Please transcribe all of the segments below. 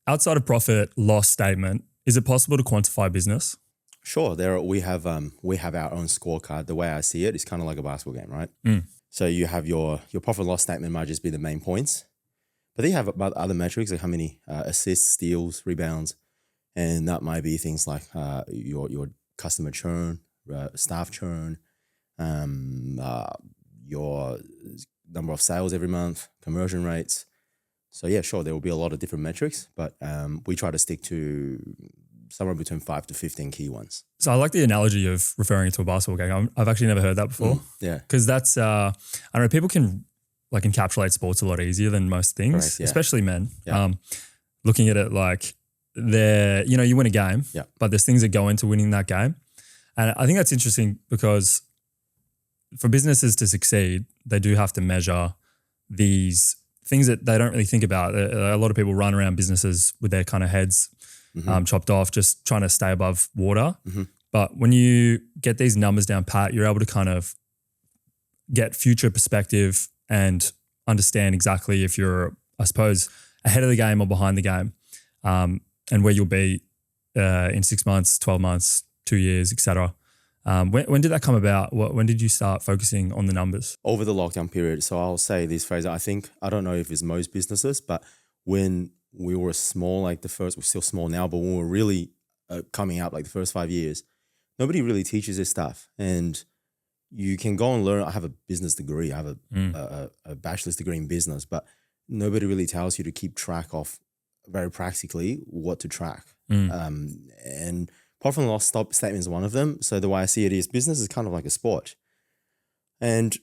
outside of profit loss statement, is it possible to quantify business? Sure. We have our own scorecard. The way I see it is kind of like a basketball game, right? So you have your profit and loss statement might just be the main points, but then you have about other metrics like how many assists, steals, rebounds, and that might be things like your customer churn, staff churn, your number of sales every month, conversion rates. So yeah, sure, there will be a lot of different metrics, but we try to stick to somewhere between 5 to 15 key ones. So I like the analogy of referring it to a basketball game. I've actually never heard that before. Yeah. Because that's, I don't know, people can like encapsulate sports a lot easier than most things, Correct, yeah. especially men. Yeah. Looking at it like you win a game, Yeah. but there's things that go into winning that game. And I think that's interesting because for businesses to succeed, they do have to measure these things that they don't really think about. A lot of people run around businesses with their kind of heads chopped off, just trying to stay above water. But when you get these numbers down pat, you're able to kind of get future perspective and understand exactly if you're, I suppose, ahead of the game or behind the game, and where you'll be in 6 months, 12 months, 2 years, etc. When did that come about? When did you start focusing on the numbers? Over the lockdown period. So I'll say this phrase, I don't know if it's most businesses, but when we were small, like we're still small now, but when we were really coming up, like the first 5 years, nobody really teaches this stuff. And you can go and learn. I have a business degree. I have a bachelor's degree in business, but nobody really tells you to keep track of very practically what to track. And profit and loss statement is one of them. So the way I see it is business is kind of like a sport. And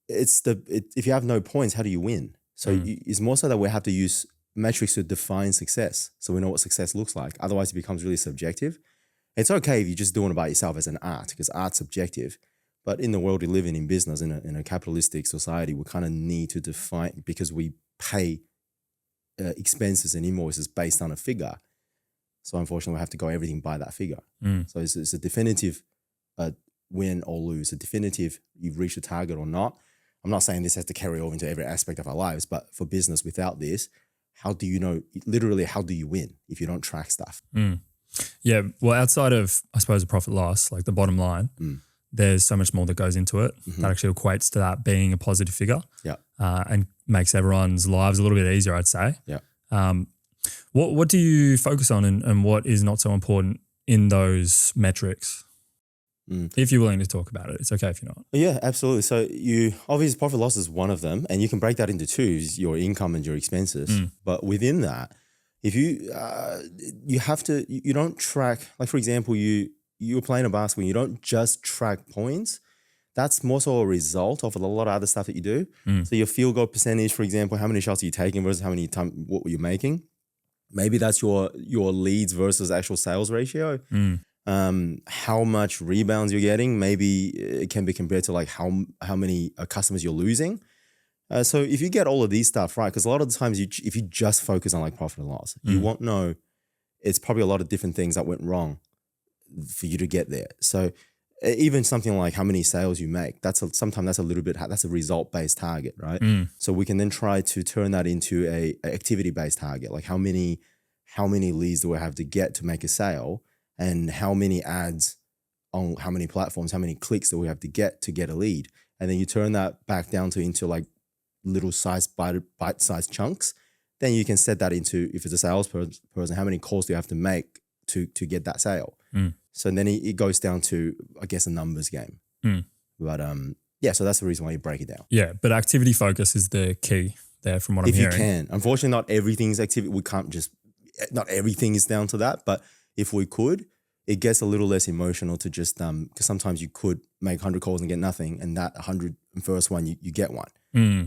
if you have no points, how do you win? So it's more so that we have to use metrics to define success. So we know what success looks like. Otherwise it becomes really subjective. It's okay if you're just doing it by yourself as an art, because art's subjective. But in the world we live in business, in a capitalistic society, we kind of need to define, because we pay expenses and invoices based on a figure. So unfortunately, we have to go everything by that figure. So it's a definitive win or lose, a definitive you've reached a target or not. I'm not saying this has to carry over into every aspect of our lives, but for business, without this, how do you know, literally, how do you win if you don't track stuff? Yeah, well, outside of, I suppose, a profit loss, like the bottom line, there's so much more that goes into it that actually equates to that being a positive figure. Yeah. And makes everyone's lives a little bit easier, I'd say. Yeah. What do you focus on and what is not so important in those metrics? If you're willing to talk about it, it's okay if you're not. Yeah, absolutely. So obviously profit loss is one of them, and you can break that into two, your income and your expenses. But within that, if you don't track, like for example, you're playing a basketball, you don't just track points. That's more so a result of a lot of other stuff that you do. So your field goal percentage, for example, how many shots are you taking versus how many what you're making. Maybe that's your leads versus actual sales ratio. How much rebounds you're getting. Maybe it can be compared to like how many customers you're losing. So if you get all of these stuff right, because a lot of the times if you just focus on like profit and loss, you won't know. It's probably a lot of different things that went wrong for you to get there. So even something like how many sales you make, that's a result-based target, right? So we can then try to turn that into a activity-based target. Like how many leads do I have to get to make a sale, and how many ads on how many platforms, how many clicks do we have to get a lead? And then you turn that back down into like little bite-sized chunks. Then you can set that into, if it's a salesperson, how many calls do you have to make to get that sale? So then it goes down to, I guess, a numbers game. But yeah, so that's the reason why you break it down. Yeah, but activity focus is the key there from what I'm hearing. If you can. Unfortunately, not everything's activity. Not everything is down to that. But if we could, it gets a little less emotional to just, because sometimes you could make 100 calls and get nothing, and that 101st one, you get one.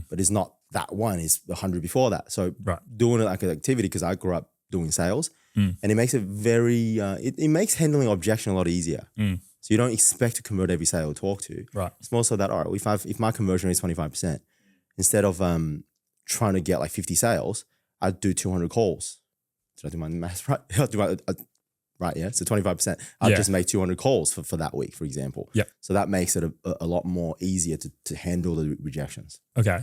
But it's not that one, it's 100 before that. So doing it like an activity, because I grew up doing sales, and it makes it very, it makes handling objection a lot easier. So you don't expect to convert every sale you talk to. Right. It's more so that, all right, if my conversion rate is 25%, instead of trying to get like 50 sales, I'd do 200 calls. Did I do my math right? Right, yeah. So 25%. I'll just make 200 calls for that week, for example. Yeah. So that makes it a lot more easier to handle the rejections. Okay.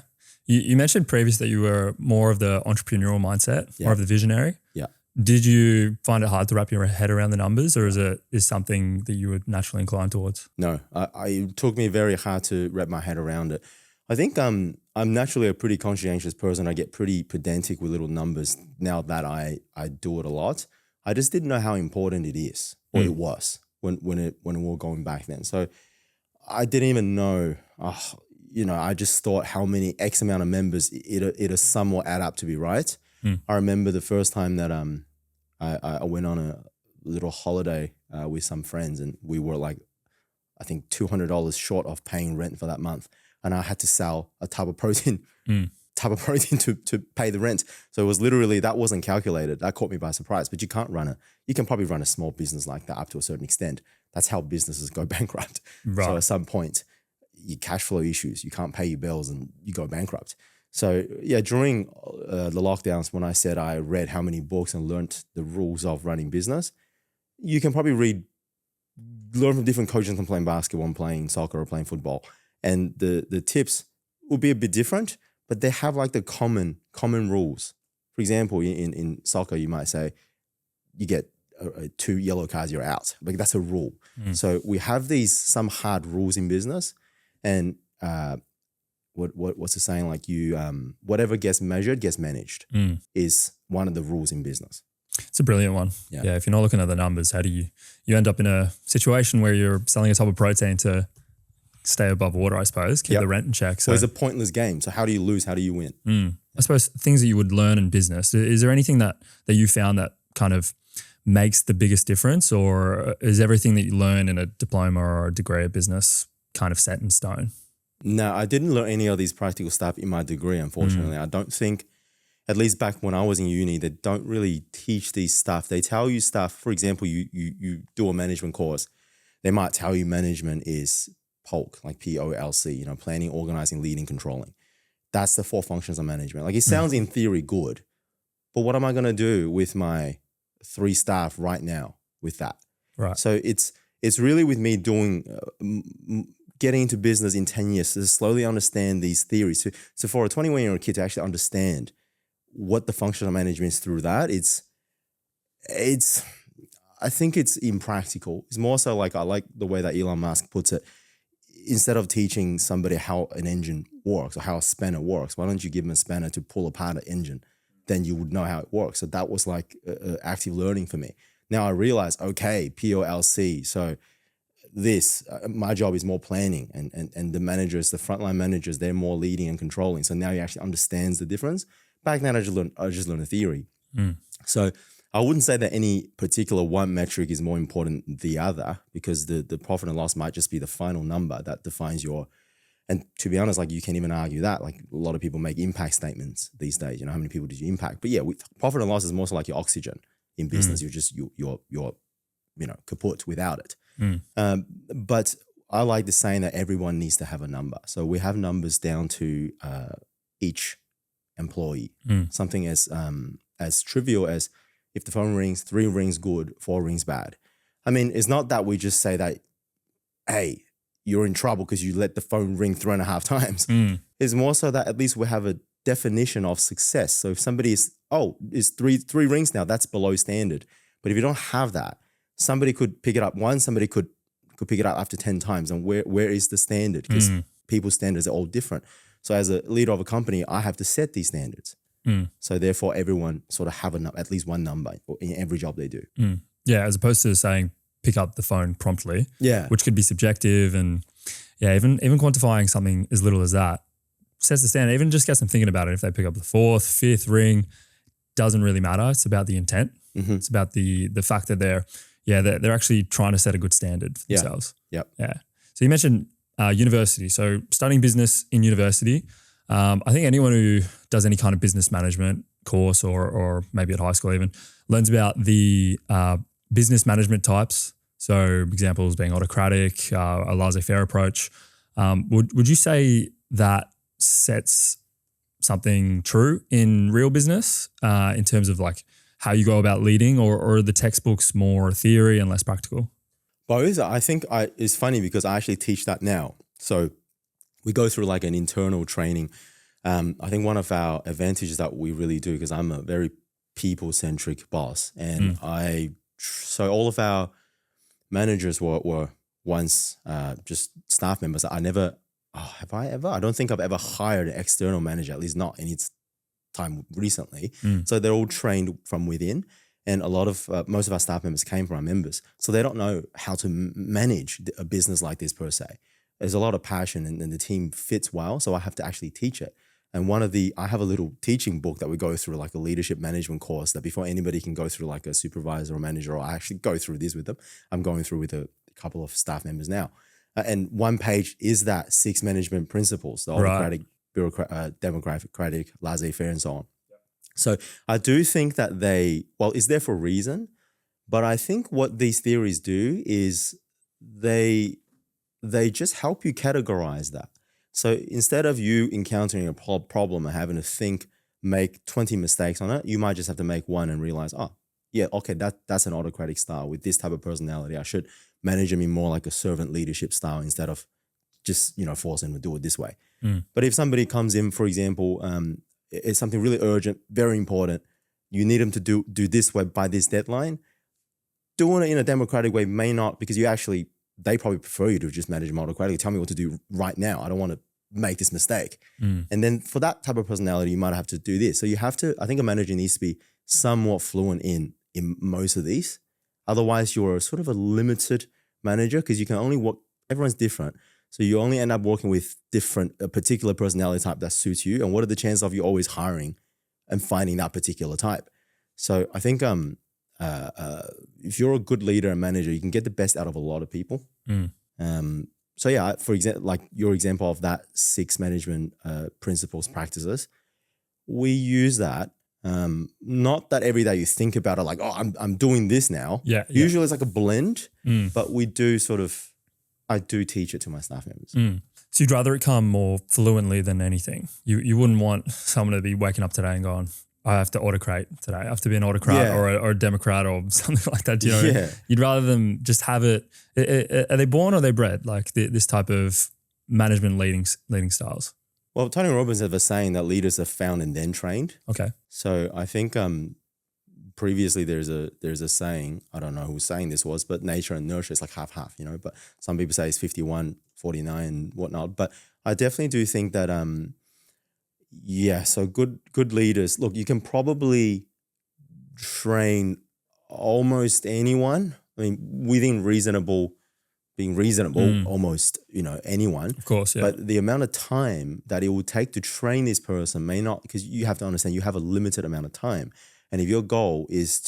You mentioned previous that you were more of the entrepreneurial mindset, more of the visionary. Yeah. Did you find it hard to wrap your head around the numbers, or is something that you were naturally inclined towards? No, it took me very hard to wrap my head around it. I think I'm naturally a pretty conscientious person. I get pretty pedantic with little numbers now that I do it a lot. I just didn't know how important it is, or it was when we were going back then. So I didn't even know. I just thought how many X amount of members it'll somewhat add up to be right. I remember the first time that I went on a little holiday with some friends, and we were like, I think $200 short of paying rent for that month, and I had to sell a tub of protein, to pay the rent. So it was literally, that wasn't calculated. That caught me by surprise. But you can probably run a small business like that up to a certain extent. That's how businesses go bankrupt. Right. So at some point, your cash flow issues, you can't pay your bills and you go bankrupt. So yeah, during the lockdowns, when I said I read how many books and learned the rules of running business, you can probably learn from different coaches from playing basketball and playing soccer or playing football. And the tips will be a bit different, but they have like the common rules. For example, in soccer, you might say you get 2 yellow cards, you're out. Like that's a rule. So we have some hard rules in business, and what's the saying? Like whatever gets measured gets managed is one of the rules in business. It's a brilliant one. Yeah. If you're not looking at the numbers, how do you end up in a situation where you're selling a tub of protein to stay above water, I suppose, keep the rent in check. So it's a pointless game. So how do you lose? How do you win? I suppose things that you would learn in business, is there anything that you found that kind of makes the biggest difference, or is everything that you learn in a diploma or a degree of business kind of set in stone? No, I didn't learn any of these practical stuff in my degree, unfortunately. I don't think, at least back when I was in uni, they don't really teach these stuff. They tell you stuff. For example, you do a management course. They might tell you management is POLC, like POLC, planning, organizing, leading, controlling. That's the 4 functions of management. Like it sounds in theory good, but what am I going to do with my 3 staff right now with that? Right. So it's really with me doing, getting into business in 10 years to slowly understand these theories. So for a 21-year-old kid to actually understand what the function of management is through that, I think it's impractical. It's more so like, I like the way that Elon Musk puts it. Instead of teaching somebody how an engine works or how a spanner works, why don't you give them a spanner to pull apart an engine? Then you would know how it works. So that was like active learning for me. Now I realize, okay, POLC. So my job is more planning, and the managers, the frontline managers, they're more leading and controlling. So now he actually understands the difference. Back then I just learned a theory. So I wouldn't say that any particular one metric is more important than the other, because the profit and loss might just be the final number that defines and to be honest, like you can't even argue that. Like a lot of people make impact statements these days. How many people did you impact? But yeah, with profit and loss is more so like your oxygen in business. You're kaput without it. But I like the saying that everyone needs to have a number. So we have numbers down to each employee. Something as trivial as, if the phone rings, 3 rings good, 4 rings bad. I mean, it's not that we just say that, hey, you're in trouble because you let the phone ring 3.5 times. It's more so that at least we have a definition of success. So if somebody it's 3 rings now, that's below standard. But if you don't have that, somebody could pick it up once, somebody could pick it up after 10 times. And where is the standard? Because people's standards are all different. So as a leader of a company, I have to set these standards. So therefore, everyone sort of have at least one number in every job they do. Yeah, as opposed to saying pick up the phone promptly. Yeah, which could be subjective, and even quantifying something as little as that sets the standard. Even just gets them thinking about it. If they pick up the 4th, 5th ring, doesn't really matter. It's about the intent. It's about the fact that they're actually trying to set a good standard for themselves. Yeah. So you mentioned university. So studying business in university. I think anyone who does any kind of business management course or maybe at high school even learns about the business management types. So examples being autocratic, a laissez-faire approach. Would you say that sets something true in real business in terms of like how you go about leading, or are the textbooks more theory and less practical? Both. I think it's funny because I actually teach that now. So we go through like an internal training I think one of our advantages that we really do, because I'm a very people-centric boss, and so all of our managers were once just staff members. I never, have I ever? I don't think I've ever hired an external manager, at least not any time recently. So they're all trained from within. And a lot of, most of our staff members came from our members. So they don't know how to manage a business like this per se. There's a lot of passion and the team fits well. So I have to actually teach it. And I have a little teaching book that we go through, like a leadership management course, that before anybody can go through, like a supervisor or manager, or I actually go through this with them. I'm going through with a couple of staff members now. And one page is that 6 management principles, the autocratic, democratic, laissez-faire, and so on. So I do think that it's there for a reason, but I think what these theories do is they just help you categorize that. So instead of you encountering a problem and having to make 20 mistakes on it, you might just have to make one and realize, that's an autocratic style with this type of personality. I should manage them in more like a servant leadership style instead of just, forcing them to do it this way. But if somebody comes in, for example, it's something really urgent, very important, you need them to do this way by this deadline, doing it in a democratic way may not, because they probably prefer you to just manage them autocratically. Tell me what to do right now. I don't want to make this mistake. And then for that type of personality, you might have to do this. So you have to, I think a manager needs to be somewhat fluent in most of these. Otherwise, you're sort of a limited manager, because you can only work, everyone's different. So you only end up working with a particular personality type that suits you. And what are the chances of you always hiring and finding that particular type? So I think if you're a good leader and manager, you can get the best out of a lot of people. So yeah, for example, like your example of that 6 management principles, practices, we use that. Not that every day you think about it like, I'm doing this now. Usually it's like a blend, but I do teach it to my staff members. So you'd rather it come more fluently than anything. You wouldn't want someone to be waking up today and going, I have to autocrate today. I have to be an autocrat or a Democrat or something like that. Do you know what I mean? You'd rather them just have it. Are they born or are they bred? Like this type of management leading styles? Well, Tony Robbins has a saying that leaders are found and then trained. Okay. So I think previously there's a saying, I don't know whose saying this was, but nature and nurture is like half, but some people say it's 51, 49 and whatnot. But I definitely do think that, so good leaders, look, you can probably train almost anyone. I mean, within being reasonable, almost, anyone. Of course, yeah. But the amount of time that it will take to train this person may not, because you have to understand you have a limited amount of time. And if your goal is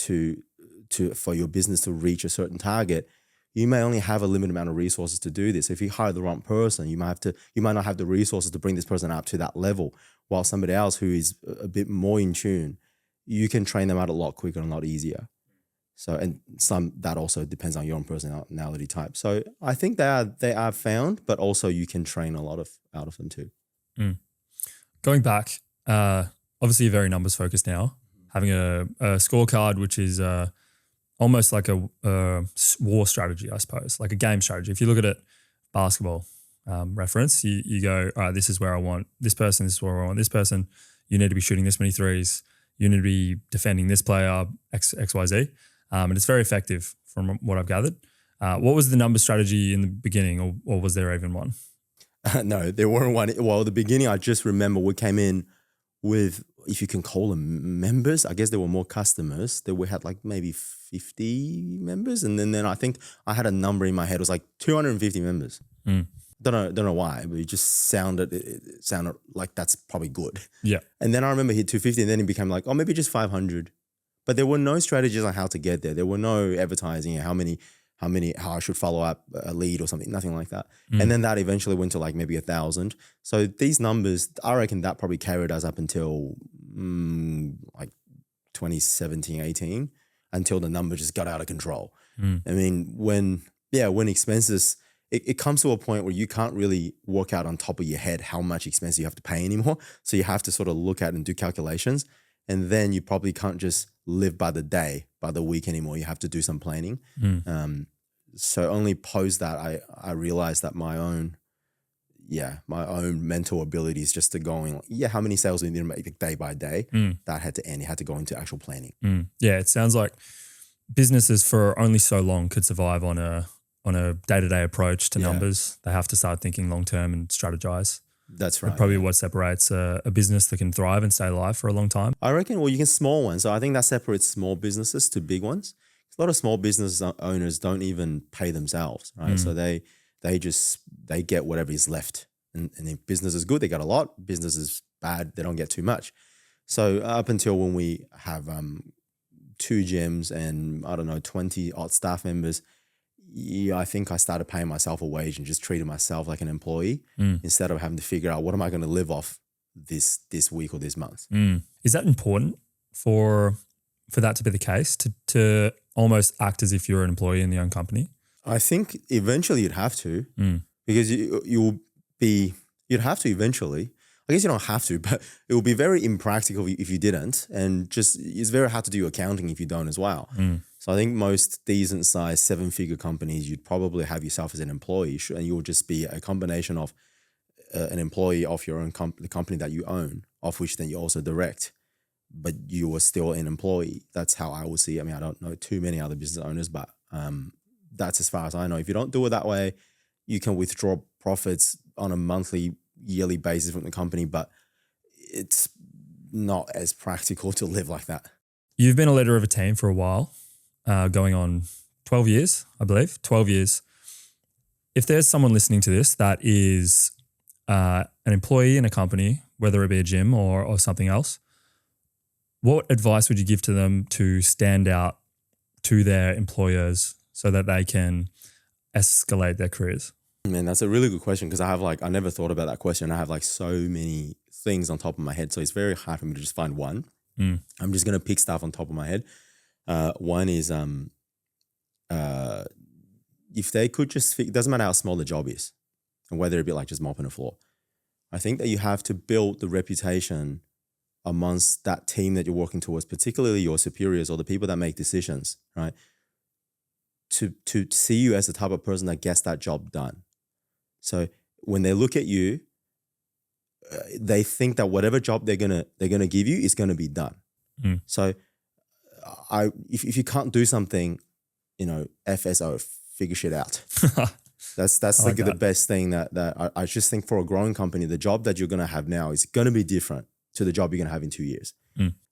for your business to reach a certain target, you may only have a limited amount of resources to do this. If you hire the wrong person, you might not have the resources to bring this person up to that level. While somebody else who is a bit more in tune, you can train them out a lot quicker and a lot easier. So, and that also depends on your own personality type. So I think they are found, but also you can train a lot out of them too. Going back, obviously you're very numbers focused now, having a scorecard, which is almost like a war strategy, I suppose, like a game strategy. If you look at it, basketball reference, you go, all right, this is where I want this person, this is where I want this person. You need to be shooting this many threes. You need to be defending this player, XYZ. And it's very effective from what I've gathered. What was the number strategy in the beginning, or was there even one? No, there weren't one. Well, at the beginning, I just remember we came in with, if you can call them members, I guess there were more customers. We had like maybe 50 members. And then I think I had a number in my head. It was like 250 members. Don't know why, but it sounded like that's probably good. Yeah. And then I remember hit 250 and then it became like, maybe just 500. But there were no strategies on how to get there. There were no advertising, how I should follow up a lead or something, nothing like that. And then that eventually went to like maybe 1,000. So these numbers, I reckon that probably carried us up until like 2017, 18, until the number just got out of control. I mean, when expenses, it comes to a point where you can't really work out on top of your head how much expense you have to pay anymore. So you have to sort of look at and do calculations. And then you probably can't just live by the day, by the week anymore. You have to do some planning. So only post that I realized that my own, my own mental abilities just to going, how many sales we need to make day by day. That had to end. It had to go into actual planning. Yeah, it sounds like businesses for only so long could survive on a day-to-day approach to numbers. They have to start thinking long-term and strategize. That's right. Probably what separates a business that can thrive and stay alive for a long time. I reckon, well, you can small ones. So I think that separates small businesses to big ones. A lot of small business owners don't even pay themselves, right? So they get whatever is left. And if business is good, they get a lot. Business is bad, they don't get too much. So up until when we have 2 gyms and 20 odd staff members, I think I started paying myself a wage and just treated myself like an employee instead of having to figure out what am I going to live off this week or this month. Is that important for that to be the case, to almost act as if you're an employee in your own company? I think eventually you'd have to because you'd have to eventually. I guess you don't have to, but it would be very impractical if you didn't. And just it's very hard to do accounting if you don't as well. So I think most decent sized 7-figure companies, you'd probably have yourself as an employee and you'll just be a combination of an employee of your own the company that you own, of which then you also direct, but you are still an employee. That's how I would see it. I mean, I don't know too many other business owners, but that's as far as I know. If you don't do it that way, you can withdraw profits on a monthly, yearly basis from the company, but it's not as practical to live like that. You've been a leader of a team for a while, going on 12 years, I believe, 12 years. If there's someone listening to this that is an employee in a company, whether it be a gym or something else, what advice would you give to them to stand out to their employers so that they can escalate their careers? Man, that's a really good question because I never thought about that question. I have so many things on top of my head. So it's very hard for me to just find one. I'm just going to pick stuff on top of my head. One is if they could just, it doesn't matter how small the job is and whether it be just mopping the floor. I think that you have to build the reputation amongst that team that you're working towards, particularly your superiors or the people that make decisions, right? To see you as the type of person that gets that job done. So when they look at you, they think that whatever job they're gonna give you is gonna be done. So if you can't do something, FSO, figure shit out. That's the best thing that I just think for a growing company, the job that you're gonna have now is gonna be different to the job you're gonna have in 2 years.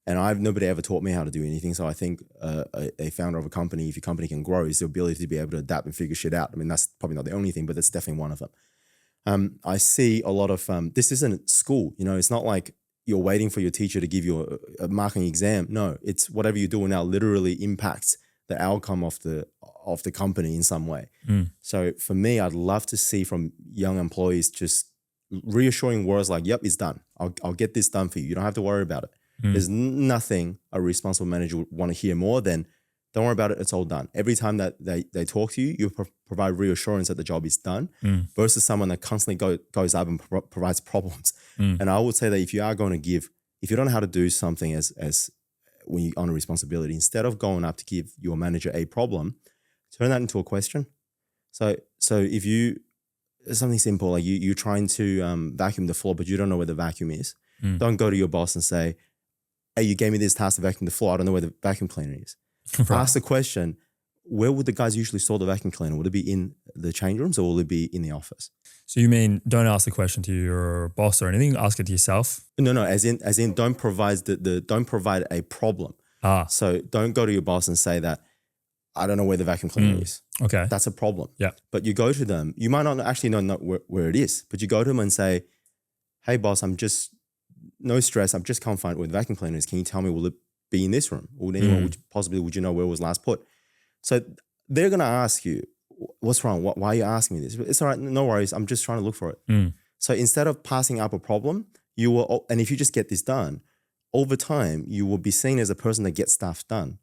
And nobody ever taught me how to do anything. So I think a founder of a company, if your company can grow, is the ability to be able to adapt and figure shit out. I mean, that's probably not the only thing, but that's definitely one of them. I see a lot of, this isn't school, it's not like you're waiting for your teacher to give you a marking exam. No, it's whatever you're doing now literally impacts the outcome of the company in some way. So for me, I'd love to see from young employees just reassuring words like, yep, it's done. I'll get this done for you. You don't have to worry about it. There's nothing a responsible manager would want to hear more than, don't worry about it, it's all done. Every time that they talk to you, you provide reassurance that the job is done versus someone that constantly goes up and provides problems. And I would say that if you are going to if you don't know how to do something as when you're on a responsibility, instead of going up to give your manager a problem, turn that into a question. So if something simple, like you're trying to vacuum the floor, but you don't know where the vacuum is, don't go to your boss and say, hey, you gave me this task to vacuum the floor, I don't know where the vacuum cleaner is. Right. Ask the question, where would the guys usually store the vacuum cleaner? Would it be in the change rooms or will it be in the office? So you mean don't ask the question to your boss or anything, ask it to yourself? No, as in don't provide don't provide a problem. So don't go to your boss and say that, I don't know where the vacuum cleaner is. Okay. That's a problem. Yeah. But you go to them, you might not actually know where it is, but you go to them and say, hey boss, no stress, I just can't find where the vacuum cleaner is. Can you tell me, will it be in this room? Or would anyone, would you know where it was last put? So they're going to ask you, what's wrong? Why are you asking me this? It's all right, no worries, I'm just trying to look for it. So instead of passing up a problem, and if you just get this done, over time, you will be seen as a person that gets stuff done.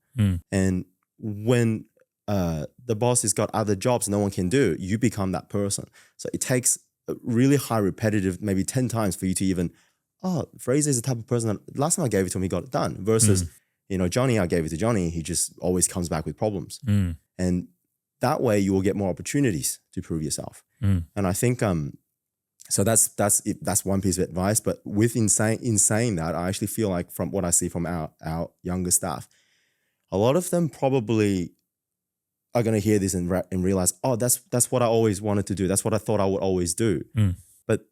And when the boss has got other jobs no one can do, you become that person. So it takes a really high repetitive, maybe 10 times for you to even, Fraser is the type of person that last time I gave it to him, he got it done. Versus, Johnny, I gave it to Johnny, he just always comes back with problems. And that way you will get more opportunities to prove yourself. And I think So that's one piece of advice. But in saying that, I actually feel like from what I see from our younger staff, a lot of them probably are going to hear this and realize, oh, that's what I always wanted to do. That's what I thought I would always do. But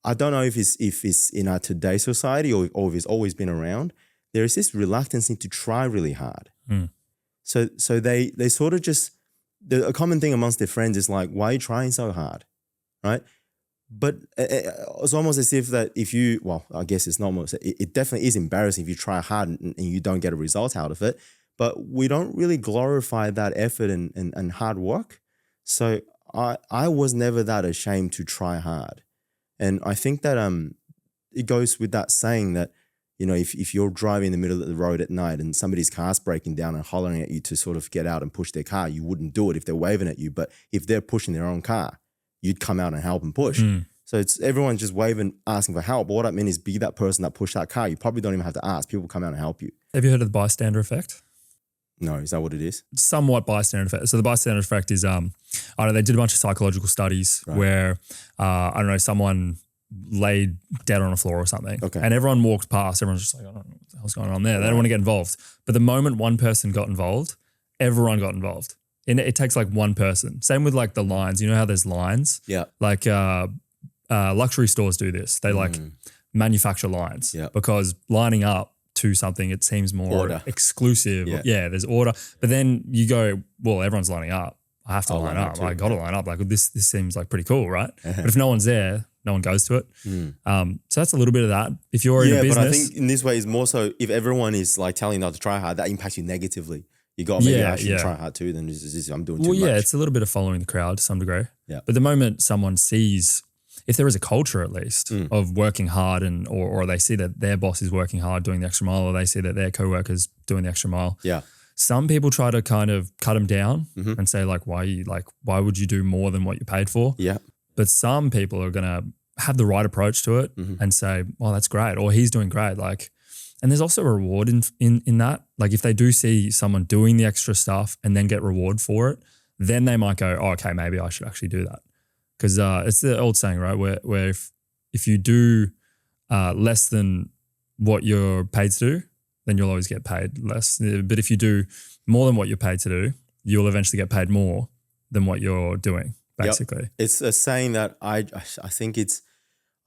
I don't know if it's in our today's society or if it's always been around. There is this reluctance to try really hard. So they sort of just, a common thing amongst their friends is like, why are you trying so hard, right? But it's almost as if that I guess it's not almost, it definitely is embarrassing if you try hard and you don't get a result out of it. But we don't really glorify that effort and hard work. So I was never that ashamed to try hard. And I think that it goes with that saying that, if you're driving in the middle of the road at night and somebody's car's breaking down and hollering at you to sort of get out and push their car, you wouldn't do it if they're waving at you. But if they're pushing their own car, you'd come out and help and push. So it's everyone just waving, asking for help. But what I mean is be that person that pushed that car. You probably don't even have to ask. People come out and help you. Have you heard of the bystander effect? No, is that what it is? Somewhat bystander effect. So the bystander effect is, they did a bunch of psychological studies where, someone laid dead on a floor or something. Okay. And everyone walked past. Everyone's just like, I don't know what the hell's going on there. They don't want to get involved. But the moment one person got involved, everyone got involved. And it takes like one person. Same with like the lines. You know how there's lines? Yeah. Like luxury stores do this. They like manufacture lines because lining up to something, it seems more exclusive. Yeah, there's order. But then you go, well, everyone's lining up. I have to line up. I got to line up. Like this seems like pretty cool, right? But if no one's there, no one goes to it. So that's a little bit of that. If you're in a business. But I think in this way is more so if everyone is like telling you not to try hard, that impacts you negatively. You got maybe I should try hard too, then I'm doing too much. Well, it's a little bit of following the crowd to some degree. Yeah. But the moment someone sees, if there is a culture at least of working hard or they see that their boss is working hard doing the extra mile or they see that their co-worker's doing the extra mile. Yeah. Some people try to kind of cut them down and say like, why would you do more than what you're paid for? Yeah. But some people are going to have the right approach to it and say, well, that's great. Or he's doing great. Like, and there's also a reward in that. Like if they do see someone doing the extra stuff and then get reward for it, then they might go, oh, okay, maybe I should actually do that. Because it's the old saying, right? Where if you do less than what you're paid to do, then you'll always get paid less. But if you do more than what you're paid to do, you'll eventually get paid more than what you're doing, basically. Yep. It's a saying that I think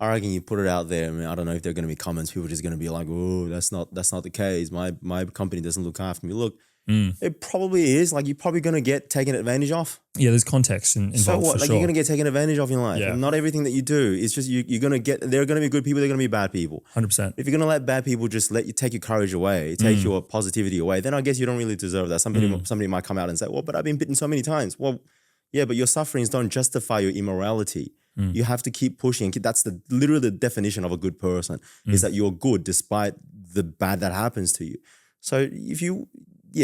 I reckon you put it out there. I mean, I don't know if there are going to be comments. People are just going to be like, oh, that's not the case. My company doesn't look after me. Look, it probably is. Like you're probably going to get taken advantage of. Yeah, there's context involved. So what? For like sure. you're going to get taken advantage of in life. Yeah. And not everything that you do. It's just you're going to get. There are going to be good people. There are going to be bad people. 100%. If you're going to let bad people just let you take your courage away, take your positivity away, then I guess you don't really deserve that. Somebody might come out and say, well, but I've been bitten so many times. Well, yeah, but your sufferings don't justify your immorality. You have to keep pushing. That's literally the definition of a good person is that you're good despite the bad that happens to you. So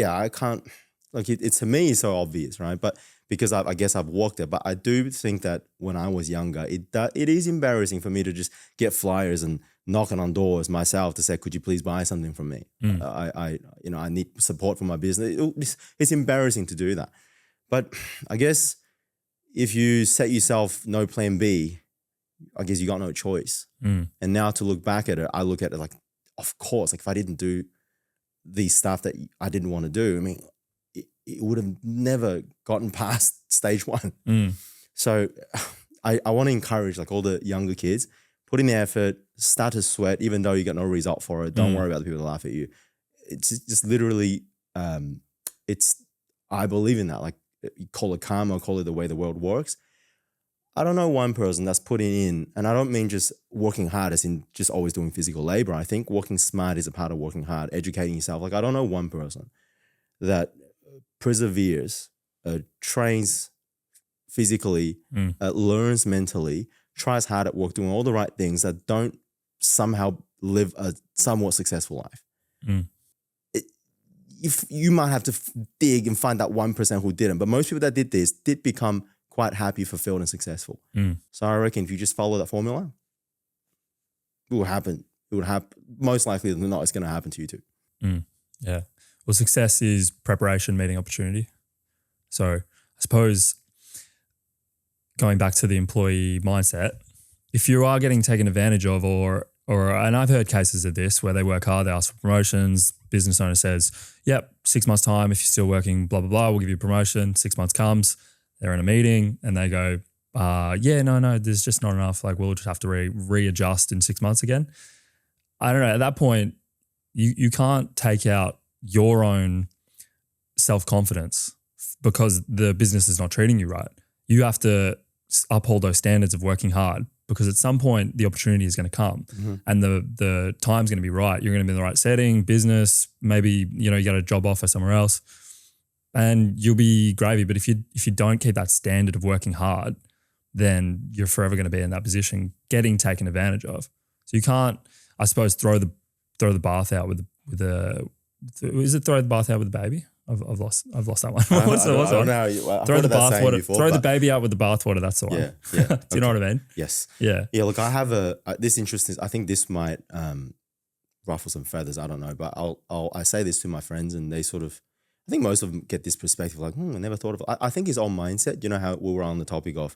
I can't, like it's to me it's so obvious, right? But because I guess I've walked it, but I do think that when I was younger, it is embarrassing for me to just get flyers and knocking on doors myself to say, could you please buy something from me? I need support for my business. It's embarrassing to do that. But I guess if you set yourself no plan B, I guess you got no choice. And now to look back at it, I look at it like, of course, like if I didn't do these stuff that I didn't want to do, I mean, it would have never gotten past stage one. So I want to encourage like all the younger kids, put in the effort, start to sweat, even though you get no result for it. Don't worry about the people that laugh at you. It's just literally, I believe in that. Like you call it karma, call it the way the world works. I don't know one person that's putting in, and I don't mean just working hard as in just always doing physical labor. I think working smart is a part of working hard, educating yourself. Like I don't know one person that perseveres, trains physically, learns mentally, tries hard at work, doing all the right things that don't somehow live a somewhat successful life. If you might have to dig and find that 1% who didn't, but most people that did this did become quite happy, fulfilled, and successful. So I reckon if you just follow that formula, it will happen. It would happen. Most likely than not, it's going to happen to you too. Yeah. Well, success is preparation meeting opportunity. So I suppose going back to the employee mindset, if you are getting taken advantage of, and I've heard cases of this where they work hard, they ask for promotions, business owner says, yep, 6 months time, if you're still working, blah, blah, blah, we'll give you a promotion. 6 months comes, they're in a meeting and they go, yeah, no, there's just not enough. Like we'll just have to readjust in 6 months again. I don't know. At that point, you can't take out your own self-confidence because the business is not treating you right. You have to uphold those standards of working hard, because at some point the opportunity is going to come and the time's going to be right. You're going to be in the right setting, business, maybe, you get a job offer somewhere else and you'll be gravy. But if you don't keep that standard of working hard, then you're forever going to be in that position getting taken advantage of. So you can't, I suppose, throw the bath out with the is it throw the bath out with the baby? I've lost that one. What's the one? Throw the baby out with the bathwater. That's the one. Yeah. Do you know what I mean? Yes. Yeah. Yeah. Look, I have this interesting. I think this might ruffle some feathers. I don't know, but I say this to my friends, and they sort of, I think most of them get this perspective, like, I never thought of it. I think his own mindset. You know how we were on the topic of,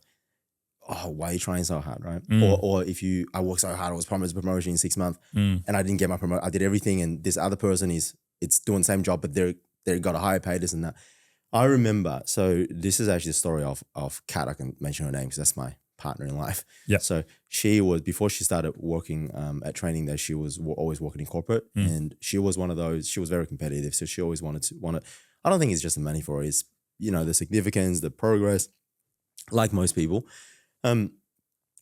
why are you trying so hard, right? Or if I worked so hard, I was promised a promotion in 6 months, and I didn't get my promotion. I did everything, and this other person it's doing the same job, but they got a higher pay, this and that. I remember, so this is actually the story of Kat. I can mention her name because that's my partner in life. Yeah. So she was, before she started working at Training Day, she was always working in corporate, and she was one of those. She was very competitive, so she always wanted. I don't think it's just the money for her. It's the significance, the progress, like most people. And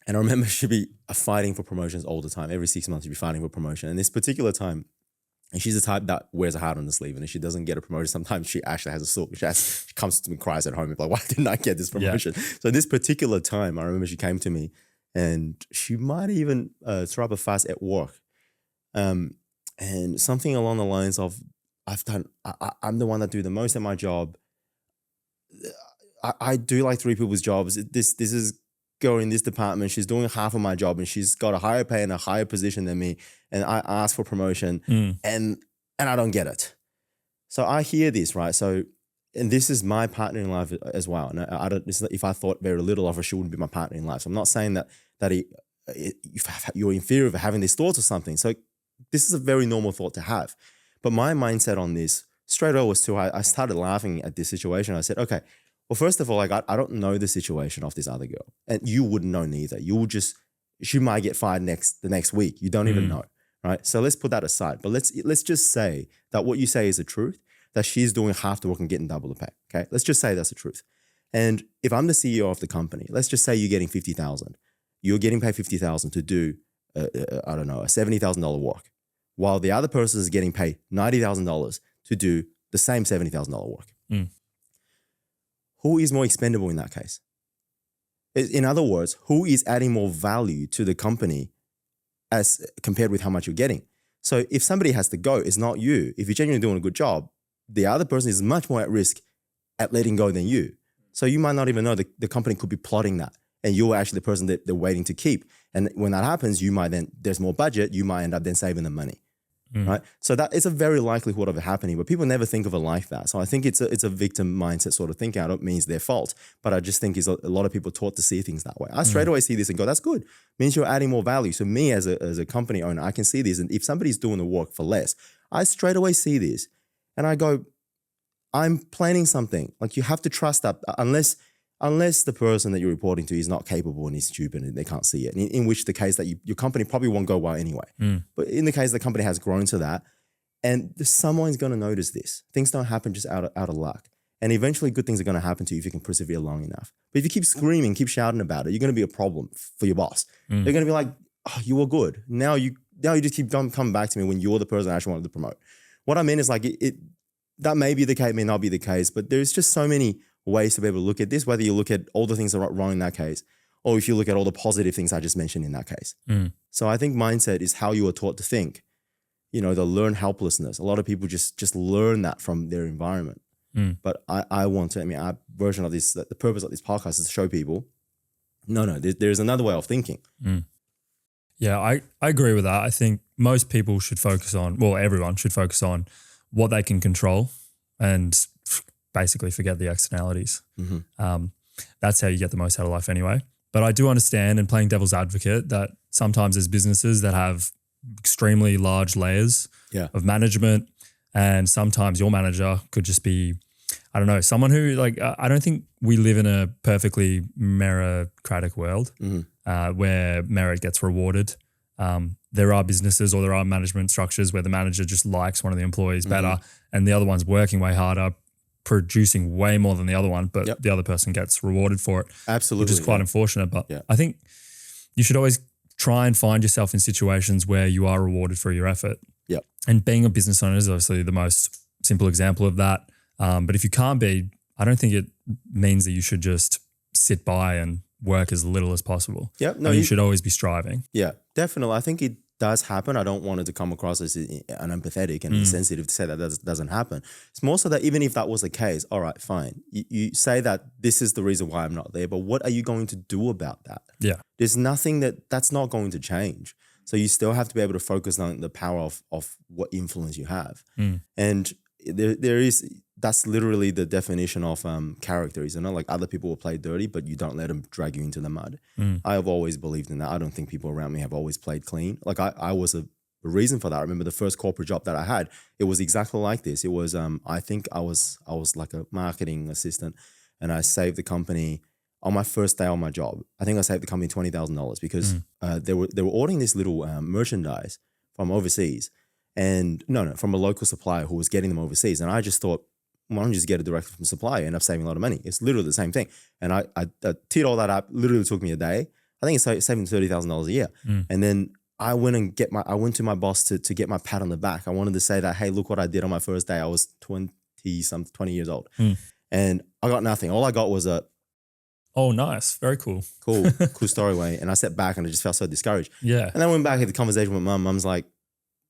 I remember she'd be fighting for promotions all the time. Every 6 months, she'd be fighting for promotion. And this particular time, and she's the type that wears a heart on the sleeve. And if she doesn't get a promotion, sometimes she actually has a sulk. She comes to me, cries at home, like, why didn't I get this promotion? Yeah. So this particular time, I remember she came to me, and she might even throw up a fuss at work. And something along the lines of, I'm the one that do the most at my job. I do like 3 people's jobs. This is girl in this department, she's doing half of my job and she's got a higher pay and a higher position than me, and I ask for promotion and I don't get it. So I hear this, right? So, and this is my partner in life as well. And I don't, if I thought very little of her, she wouldn't be my partner in life. So I'm not saying that you're inferior for having these thoughts or something. So this is a very normal thought to have. But my mindset on this straight away was I started laughing at this situation. I said, okay, well, first of all, like I don't know the situation of this other girl, and you wouldn't know neither. She might get fired the next week. You don't even know, right? So let's put that aside. But let's just say that what you say is the truth, that she's doing half the work and getting double the pay. Okay, let's just say that's the truth. And if I'm the CEO of the company, let's just say you're getting $50,000. You're getting paid $50,000 to do a $70,000 work, while the other person is getting paid $90,000 to do the same $70,000 work. Who is more expendable in that case? In other words, who is adding more value to the company as compared with how much you're getting? So if somebody has to go, it's not you. If you're genuinely doing a good job, the other person is much more at risk at letting go than you. So you might not even know the company could be plotting that, and you're actually the person that they're waiting to keep. And when that happens, there's more budget, you might end up then saving them money. Right? So that is a very likelihood of it happening, but people never think of it like that. So I think it's a victim mindset sort of thinking. I don't mean it's their fault, but I just think a lot of people taught to see things that way. I straight away see this and go, that's good. Means you're adding more value. So me as a company owner, I can see this. And if somebody's doing the work for less, I straight away see this and I go, I'm planning something. Like, you have to trust that unless the person that you're reporting to is not capable and is stupid and they can't see it. In which the case that your company probably won't go well anyway. But in the case the company has grown to that, and someone's going to notice this. Things don't happen just out of luck. And eventually good things are going to happen to you if you can persevere long enough. But if you keep screaming, keep shouting about it, you're going to be a problem for your boss. They're going to be like, oh, you were good. Now you just keep coming back to me when you're the person I actually wanted to promote. What I mean is, like, that may be the case, may not be the case, but there's just so many ways to be able to look at this, whether you look at all the things that are wrong in that case, or if you look at all the positive things I just mentioned in that case. So I think mindset is how you are taught to think. They learn helplessness. A lot of people just learn that from their environment. But our version of this, the purpose of this podcast is to show people, there's another way of thinking. Yeah, I agree with that. I think most people should focus on, everyone should focus on what they can control and basically forget the externalities. That's how you get the most out of life anyway. But I do understand, and playing devil's advocate, that sometimes there's businesses that have extremely large layers of management, and sometimes your manager could just be, I don't know, someone who like, I don't think we live in a perfectly meritocratic world where merit gets rewarded. There are businesses or there are management structures where the manager just likes one of the employees better and the other one's working way harder, producing way more than the other one, but the other person gets rewarded for it. Absolutely. Which is quite unfortunate. But I think you should always try and find yourself in situations where you are rewarded for your effort. Yep. And being a business owner is obviously the most simple example of that. But if you can't be, I don't think it means that you should just sit by and work as little as possible. Yeah, no, you should always be striving. Yeah, definitely. I think it does happen. I don't want it to come across as unempathetic and insensitive to say that doesn't happen. It's more so that even if that was the case, all right, fine. You say that this is the reason why I'm not there, but what are you going to do about that? Yeah. There's nothing that's not going to change. So you still have to be able to focus on the power of what influence you have. And that's literally the definition of character, isn't it? Like other people will play dirty, but you don't let them drag you into the mud. I have always believed in that. I don't think people around me have always played clean. Like I was a reason for that. I remember the first corporate job that I had, it was exactly like this. It was, I think I was like a marketing assistant and I saved the company on my first day on my job. I think I saved the company $20,000 because they were ordering this little merchandise from overseas and from a local supplier who was getting them overseas. And I just thought, why don't you just get it directly from the supplier, end up saving a lot of money? It's literally the same thing. And I teed all that up, literally took me a day. I think it's saving $30,000 a year. And then I went to my boss to get my pat on the back. I wanted to say that, hey, look what I did on my first day. I was 20 years old. And I got nothing. All I got was oh, nice. Very cool. Cool story, Wayne. And I sat back and I just felt so discouraged. Yeah. And then I went back at the conversation with Mum. Mum's like,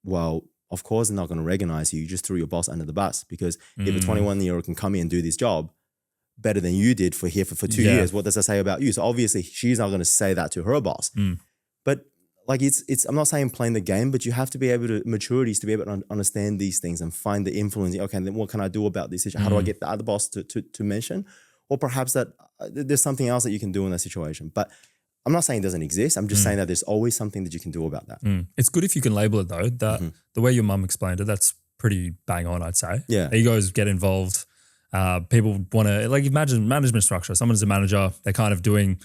well, of course they're not going to recognize you. You just threw your boss under the bus because if a 21-year-old can come in and do this job better than you did for 2 years, what does that say about you? So obviously she's not going to say that to her boss. But like it's I'm not saying playing the game, but you have to be able to, maturity is to be able to understand these things and find the influence. Okay, then what can I do about this issue? How do I get the other boss to mention? Or perhaps that there's something else that you can do in that situation. But I'm not saying it doesn't exist. I'm just saying that there's always something that you can do about that. It's good if you can label it though, that the way your mum explained it, that's pretty bang on, I'd say. Yeah. Egos get involved. People want to, like imagine management structure. Someone's a manager, they're kind of doing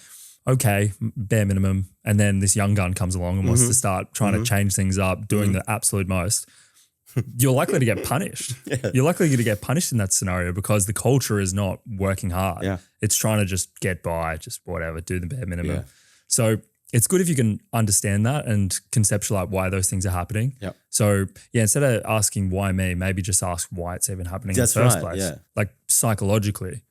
okay, bare minimum. And then this young gun comes along and wants to start trying to change things up, doing the absolute most. You're likely to get punished. You're likely to get punished in that scenario because the culture is not working hard. It's trying to just get by, just whatever, do the bare minimum. So it's good if you can understand that and conceptualize why those things are happening. So instead of asking why me, maybe just ask why it's even happening in the first place. Like psychologically,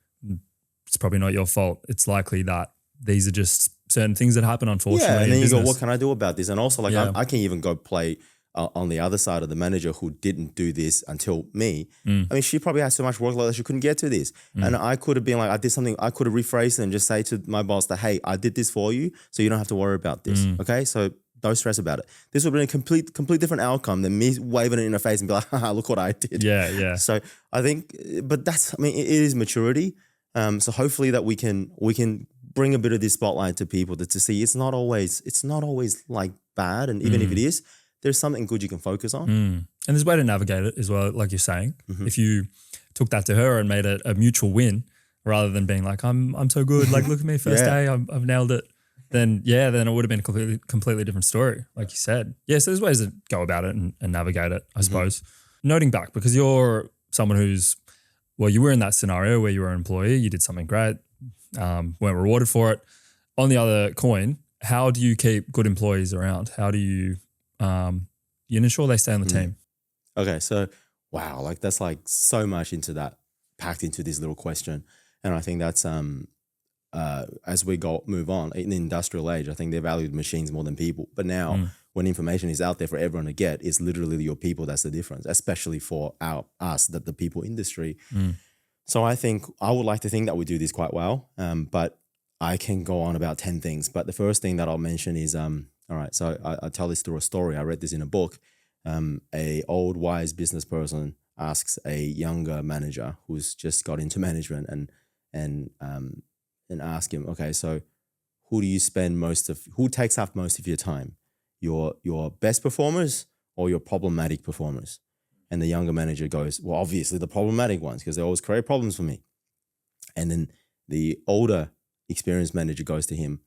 it's probably not your fault. It's likely that these are just certain things that happen, unfortunately. And then you go, what can I do about this? And also like I can even go play on the other side of the manager who didn't do this until me. I mean, she probably has so much workload that she couldn't get to this. And I could have been like, I did something, I could have rephrased it and just say to my boss that, hey, I did this for you, so you don't have to worry about this. Okay, so don't stress about it. This would have been a complete different outcome than me waving it in her face and be like, haha, look what I did. So I think, but that's, I mean, it is maturity. So hopefully that we can bring a bit of this spotlight to people to see it's not always like bad. And even if it is, there's something good you can focus on. And there's a way to navigate it as well, like you're saying. If you took that to her and made it a mutual win rather than being like, I'm so good, like look at me, first day, I've nailed it. Then it would have been a completely different story, like you said. So there's ways to go about it and navigate it, I suppose. Noting back, because you're someone who's, well, you were in that scenario where you were an employee, you did something great, weren't rewarded for it. On the other coin, how do you keep good employees around? How do you ensure they stay on the team? Okay, so wow, like that's like so much into that, packed into this little question. And I think that's as we move on in the industrial age, I think they valued machines more than people. But now when information is out there for everyone to get, it's literally your people that's the difference, especially for us, the people industry. So I think I would like to think that we do this quite well, but I can go on about 10 things. But the first thing that I'll mention is, all right, so I tell this through a story. I read this in a book. A old wise business person asks a younger manager who's just got into management and ask him, okay, so who takes up most of your time? Your best performers or your problematic performers? And the younger manager goes, well, obviously the problematic ones, because they always create problems for me. And then the older experienced manager goes to him,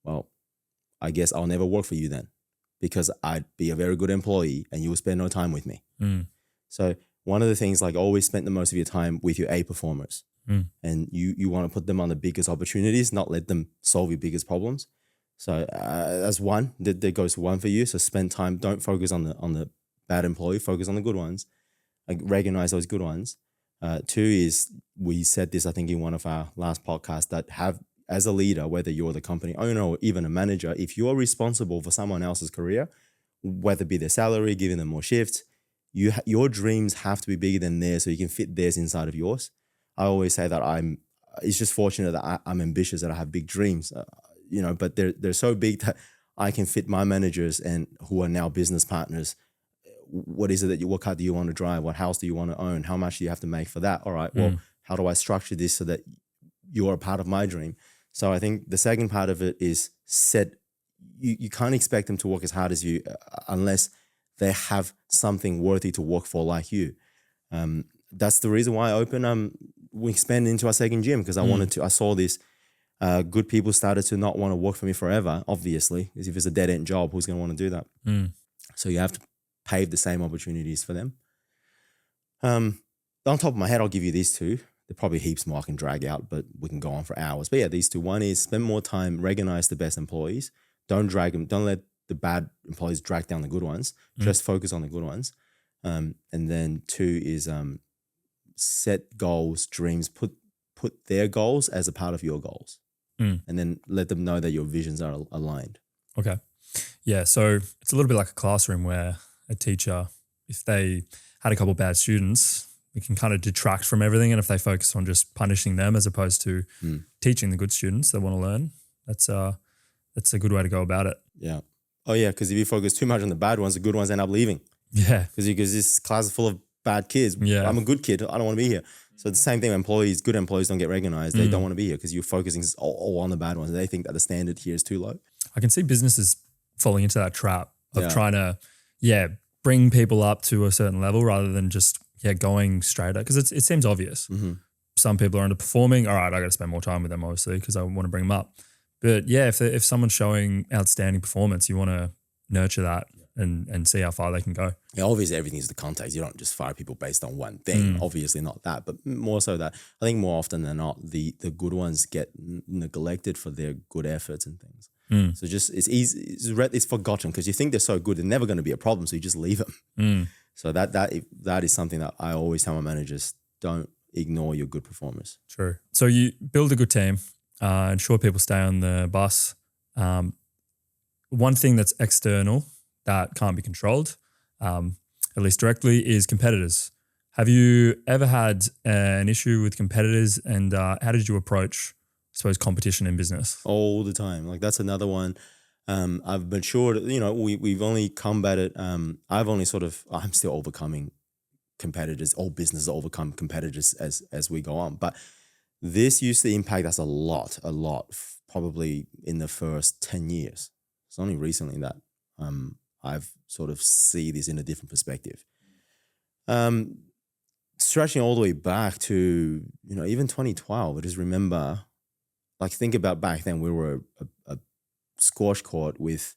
well, I guess I'll never work for you then, because I'd be a very good employee and you will spend no time with me. So one of the things, like, always spend the most of your time with your A performers. And you want to put them on the biggest opportunities, not let them solve your biggest problems. So that's one. That goes to one for you. So spend time. Don't focus on the bad employee. Focus on the good ones. Like, recognize those good ones. Two is, we said this, I think, in one of our last podcasts, that as a leader, whether you're the company owner or even a manager, if you're responsible for someone else's career, whether it be their salary, giving them more shifts, your dreams have to be bigger than theirs, so you can fit theirs inside of yours. I always say that it's just fortunate that I'm ambitious, that I have big dreams, but they're so big that I can fit my managers, and who are now business partners. What is it what car do you want to drive? What house do you want to own? How much do you have to make for that? All right, well, how do I structure this so that you're a part of my dream? So I think the second part of it is you can't expect them to work as hard as you unless they have something worthy to work for like you. That's the reason why we expanded into our second gym, because I saw this. Good people started to not want to work for me forever, obviously, because if it's a dead end job, who's going to want to do that? So you have to pave the same opportunities for them. On top of my head, I'll give you these two. There are probably heaps more I can drag out, but we can go on for hours. But yeah, these two. One is spend more time, recognize the best employees. Don't let the bad employees drag down the good ones. Just focus on the good ones. And then two is set goals, dreams, put their goals as a part of your goals. And then let them know that your visions are aligned. Okay. Yeah. So it's a little bit like a classroom where a teacher, if they had a couple of bad students, it can kind of detract from everything. And if they focus on just punishing them as opposed to teaching the good students that want to learn, that's a good way to go about it. Yeah. Oh yeah. Because if you focus too much on the bad ones, the good ones end up leaving. Yeah. Because this class is full of bad kids. Yeah. I'm a good kid. I don't want to be here. So the same thing, good employees don't get recognized. They don't want to be here because you're focusing all on the bad ones. They think that the standard here is too low. I can see businesses falling into that trap of trying to, bring people up to a certain level rather than just, going straight up. Because it seems obvious. Some people are underperforming. All right, I got to spend more time with them, obviously, because I want to bring them up. But yeah, if someone's showing outstanding performance, you want to nurture that and see how far they can go. Yeah, obviously everything is the context. You don't just fire people based on one thing. Obviously not that, but more so that I think more often than not, the good ones get neglected for their good efforts and things. So just it's easy, it's forgotten because you think they're so good, they're never going to be a problem, so you just leave them. So that is something that I always tell my managers: don't ignore your good performers. True. So you build a good team, ensure people stay on the bus. One thing that's external that can't be controlled, at least directly, is competitors. Have you ever had an issue with competitors, and how did you approach, I suppose, competition in business? All the time. Like, that's another one. I've matured, we've only combated, I'm still overcoming competitors. All businesses overcome competitors as we go on. But this used to impact us a lot, probably in the first 10 years. It's only recently that I've sort of see this in a different perspective. Stretching all the way back to, even 2012, I just remember, think about back then, we were a squash court with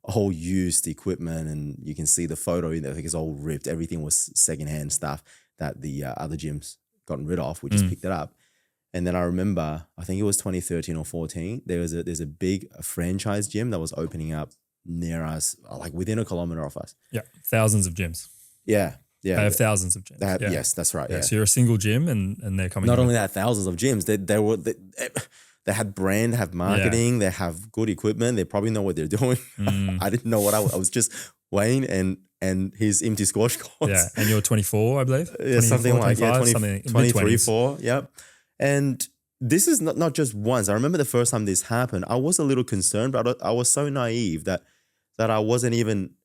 all used equipment, and you can see the photo, it's all ripped. Everything was secondhand stuff that the other gyms gotten rid of. We just picked it up. And then I remember, I think it was 2013 or 14, there's a big franchise gym that was opening up near us, within a kilometer of us. Yeah, thousands of gyms. Yeah. They have thousands of gyms. Yes, that's right. Yeah. So you're a single gym, and they're coming. Not only that, thousands of gyms. They had brand, have marketing, they have good equipment. They probably know what they're doing. I didn't know what I was just Wayne and his empty squash courts. Yeah, and you're 24, I believe. Yeah, something like 23, 4. Yep. And this is not just once. I remember the first time this happened, I was a little concerned, but I was so naive that I wasn't even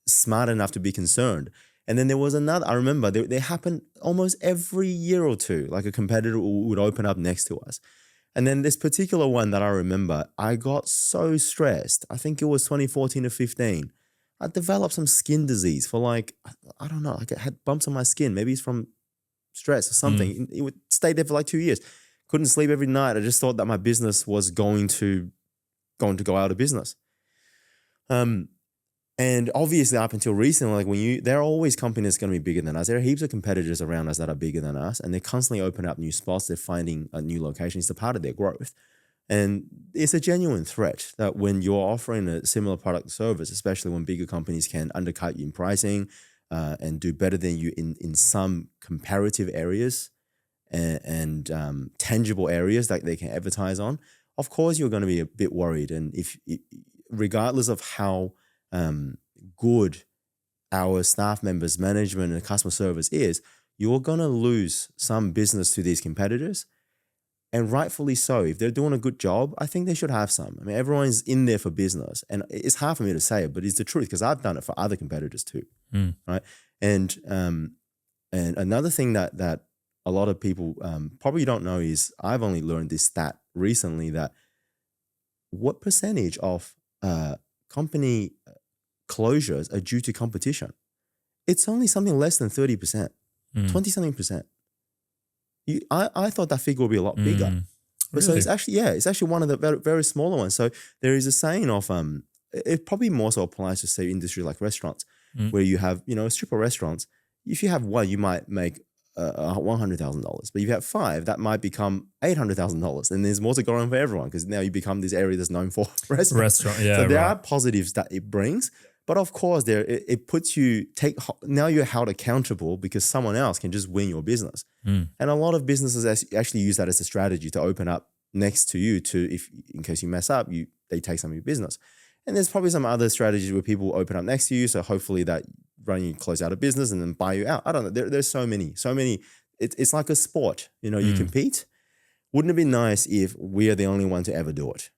smart enough to be concerned. And then there was another, I remember they happened almost every year or two, like a competitor would open up next to us. And then this particular one that I remember, I got so stressed. I think it was 2014 or 15. I developed some skin disease for like, I don't know, like I had bumps on my skin. Maybe it's from stress or something. It would stay there for like 2 years. Couldn't sleep every night. I just thought that my business was going to go out of business. And obviously up until recently, like there are always companies going to be bigger than us. There are heaps of competitors around us that are bigger than us, and they're constantly opening up new spots. They're finding a new location. It's a part of their growth. And it's a genuine threat that when you're offering a similar product or service, especially when bigger companies can undercut you in pricing and do better than you in some comparative areas and tangible areas that they can advertise on, of course you're going to be a bit worried. And regardless of how good our staff members, management, and customer service is, you're going to lose some business to these competitors. And rightfully so. If they're doing a good job, I think they should have some. I mean, everyone's in there for business. And it's hard for me to say it, but it's the truth because I've done it for other competitors too. Right. And another thing that a lot of people probably don't know is I've only learned this stat recently, that what percentage of company closures are due to competition? It's only something less than 30%, 20-something percent. I thought that figure would be a lot bigger. But Really? So it's actually one of the very, very smaller ones. So there is a saying of, it probably more so applies to say industry like restaurants, where you have, a strip of restaurants. If you have one, you might make $100,000. But if you have 5, that might become $800,000. And there's more to go on for everyone because now you become this area that's known for restaurants. Yeah, so there are positives that it brings. But of course, it puts you, now you're held accountable because someone else can just win your business. And a lot of businesses actually use that as a strategy to open up next to you in case you mess up, they take some of your business. And there's probably some other strategies where people open up next to you. So hopefully that run you close out of business and then buy you out. I don't know. There's so many. It's like a sport, you compete. Wouldn't it be nice if we are the only one to ever do it?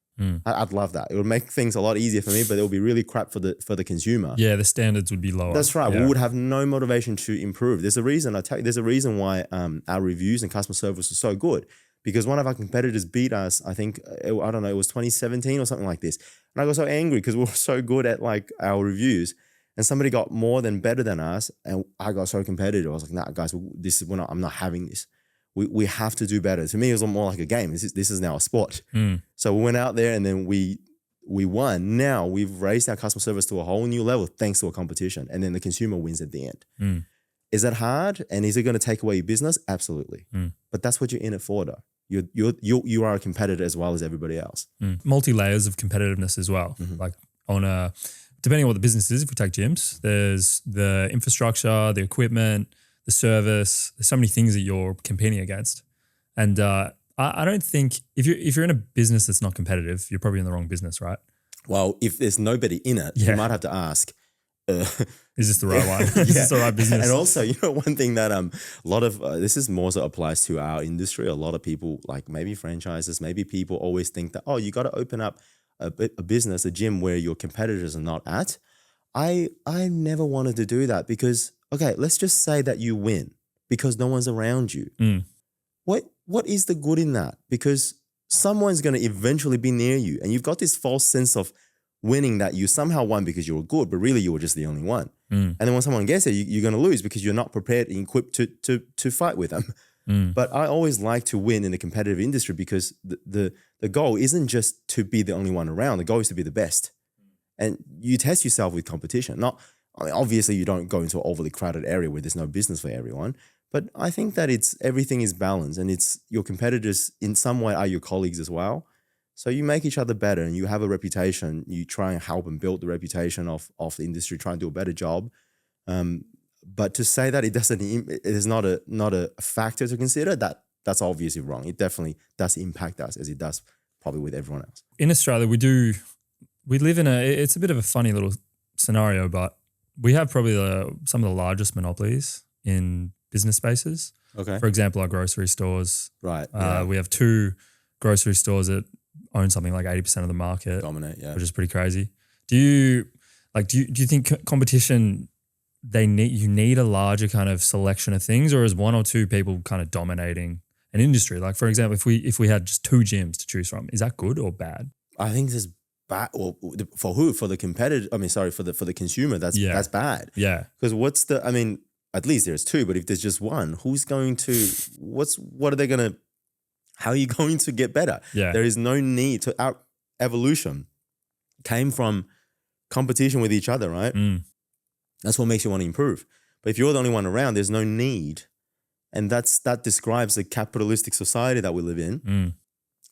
I'd love that. It would make things a lot easier for me, but it would be really crap for the consumer. Yeah, the standards would be lower. That's right. Yeah. We would have no motivation to improve. There's a reason. There's a reason why our reviews and customer service are so good, because one of our competitors beat us. I think it was 2017 or something like this, and I got so angry because we were so good at like our reviews, and somebody got more than better than us, and I got so competitive. I was like, nah, guys, I'm not having this. We have to do better. To me, it was more like a game. This is now a sport. So we went out there and then we won. Now we've raised our customer service to a whole new level thanks to a competition. And then the consumer wins at the end. Is that hard? And is it going to take away your business? Absolutely. But that's what you're in it for, though. You are a competitor as well as everybody else. Multi-layers of competitiveness as well. Like depending on what the business is, if we take gyms, there's the infrastructure, the equipment, the service. There's so many things that you're competing against. And I don't think if you're in a business that's not competitive, you're probably in the wrong business, right? Well, if there's nobody in it, you might have to ask, is this the right one? Is this the right business? And also, one thing that a lot of this is more so applies to our industry. A lot of people, like maybe franchises, maybe people always think that, you got to open up a business, a gym where your competitors are not at. I never wanted to do that because, okay, let's just say that you win because no one's around you. What is the good in that? Because someone's going to eventually be near you, and you've got this false sense of winning that you somehow won because you were good, but really you were just the only one. And then when someone gets there, you're going to lose because you're not prepared and equipped to fight with them. But I always like to win in a competitive industry because the goal isn't just to be the only one around. The goal is to be the best. And you test yourself with competition. Obviously you don't go into an overly crowded area where there's no business for everyone. But I think that everything is balanced, and it's your competitors in some way are your colleagues as well. So you make each other better and you have a reputation. You try and help and build the reputation of the industry, try and do a better job. But to say that it is not a factor to consider, that's obviously wrong. It definitely does impact us as it does probably with everyone else. In Australia, we live in it's a bit of a funny little scenario, but we have probably some of the largest monopolies in business spaces. Okay. For example, our grocery stores. Right. We have 2 grocery stores that own something like 80% of the market. Dominate, yeah. Which is pretty crazy. Do you think competition, you need a larger kind of selection of things, or is 1 or 2 people kind of dominating an industry? Like, for example, if we had just 2 gyms to choose from, is that good or bad? I think this bad. Well, for who? For the competitor? I mean, sorry, for the consumer. That's bad. Yeah. Because at least there's 2, but if there's just one, who's going to? What are they gonna? How are you going to get better? Yeah. There is no need to. Our evolution came from competition with each other, right? That's what makes you want to improve. But if you're the only one around, there's no need. And that describes the capitalistic society that we live in.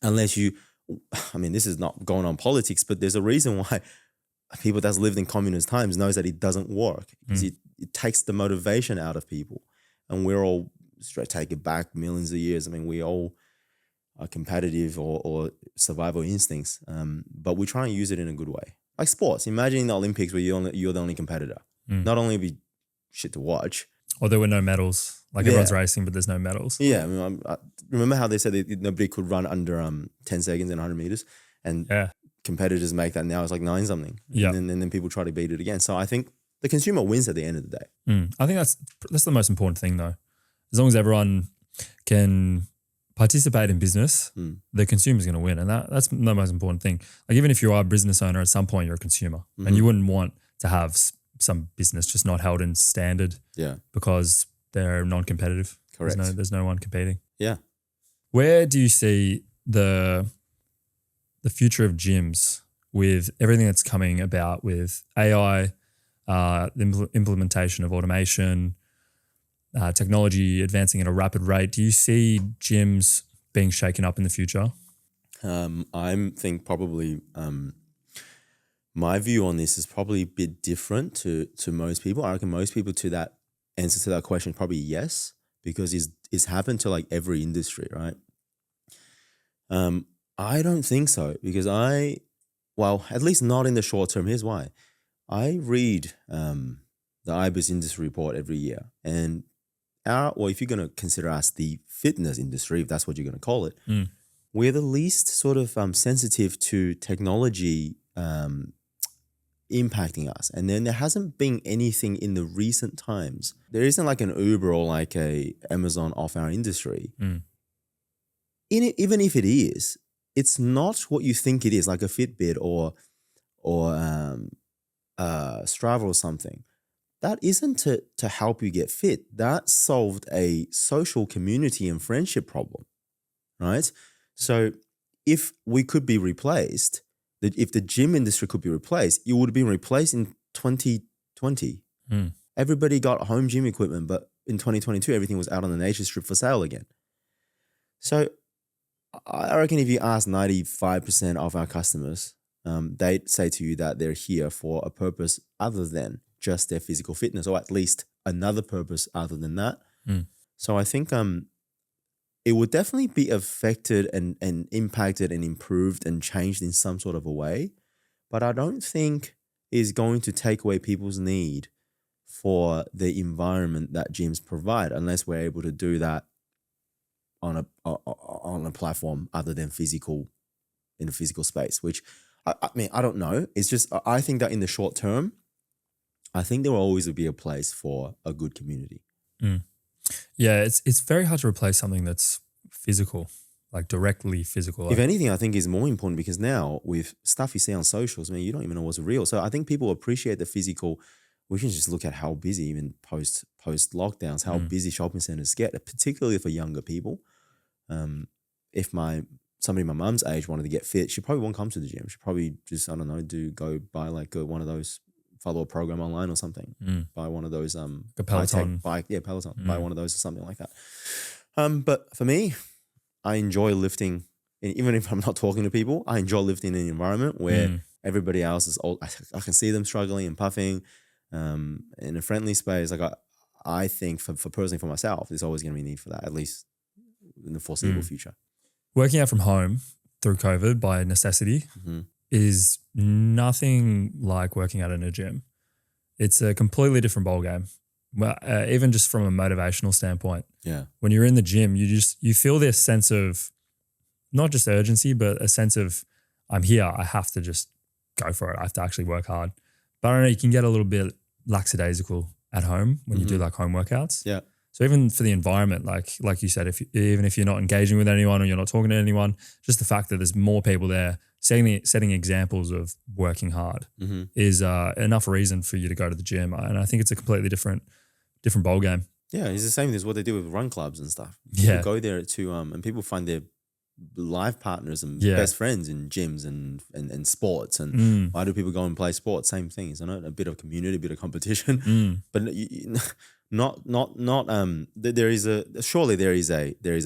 Unless this is not going on politics, but there's a reason why people that's lived in communist times knows that it doesn't work. Because it takes the motivation out of people. And we're all, take it back millions of years. I mean, we all are competitive or survival instincts. But we try and use it in a good way. Like sports. Imagine the Olympics where you're the only competitor. Not only be shit to watch. Or there were no medals. Like everyone's racing, but there's no medals. Yeah. I remember how they said that nobody could run under 10 seconds in 100 meters. And competitors make that now. It's like 9 something. Yeah. And then people try to beat it again. So I think the consumer wins at the end of the day. I think that's the most important thing though. As long as everyone can participate in business, the consumer's going to win. And that's the most important thing. Like even if you are a business owner, at some point you're a consumer. And you wouldn't want to have some business just not held in standard because they're non-competitive. Correct. There's no one competing. Yeah. Where do you see the future of gyms with everything that's coming about with AI, the implementation of automation, technology advancing at a rapid rate? Do you see gyms being shaken up in the future? I think probably my view on this is probably a bit different to most people. I reckon most people to that answer to that question probably yes, because it's happened to like every industry, right? I don't think so because at least not in the short term. Here's why. I read the IBIS industry report every year, and if you're going to consider us the fitness industry, if that's what you're going to call it, we're the least sort of sensitive to technology impacting us. And then there hasn't been anything in the recent times. There isn't like an Uber or like a Amazon of our industry. Even if it is, it's not what you think it is, like a Fitbit or Strava or something. That isn't to help you get fit. That solved a social community and friendship problem, right? So if we could be replaced, if the gym industry could be replaced, it would have been replaced in 2020. Everybody got home gym equipment, but in 2022, everything was out on the nature strip for sale again. So I reckon if you ask 95% of our customers, they'd say to you that they're here for a purpose other than just their physical fitness, or at least another purpose other than that. So I think it would definitely be affected and impacted and improved and changed in some sort of a way. But I don't think is going to take away people's need for the environment that gyms provide, unless we're able to do that on a platform other than in a physical space, which I mean, I don't know. It's just, I think that in the short term, I think there will always be a place for a good community. Yeah, it's very hard to replace something that's physical, like directly physical. If anything, I think is more important because now with stuff you see on socials, I mean, you don't even know what's real. So I think people appreciate the physical. We can just look at how busy, even post lockdowns, how busy shopping centers get, particularly for younger people. If somebody my mum's age wanted to get fit, she probably won't come to the gym. She probably just, I don't know, go buy like one of those, follow a program online or something. Buy one of those Peloton. Peloton. Buy one of those or something like that. But for me, I enjoy lifting, even if I'm not talking to people. I enjoy lifting in an environment where everybody else is old. I can see them struggling and puffing. In a friendly space, like I think for personally for myself, there's always going to be a need for that, at least in the foreseeable future. Working out from home through COVID by necessity is nothing like working out in a gym. It's a completely different ballgame. Well, even just from a motivational standpoint. Yeah. When you're in the gym, you feel this sense of not just urgency, but a sense of I'm here. I have to just go for it. I have to actually work hard. But I don't know, you can get a little bit lackadaisical at home when you do like home workouts. Yeah. So even for the environment, like you said, even if you're not engaging with anyone or you're not talking to anyone, just the fact that there's more people there setting examples of working hard is enough reason for you to go to the gym. And I think it's a completely different ball game. Yeah, it's the same as what they do with run clubs and stuff. Yeah. People go there to and people find their life partners and best friends in gyms and sports. And why do people go and play sports? Same thing, isn't it? A bit of community, a bit of competition, but there is a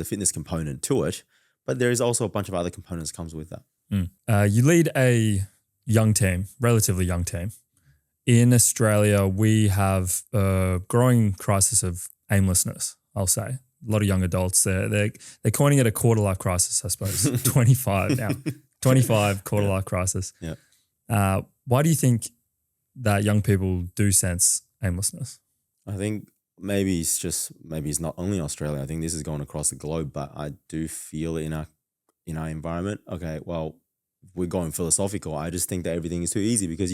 fitness component to it, but there is also a bunch of other components that comes with that. You lead a young team, relatively young team. In Australia, we have a growing crisis of aimlessness, I'll say. A lot of young adults, they're coining it a quarter-life crisis, I suppose. 25 now. 25 quarter-life crisis. Yeah. Why do you think that young people do sense aimlessness? I think maybe it's not only Australia. I think this is going across the globe, but I do feel it in our environment. Okay, well, we're going philosophical. I just think that everything is too easy because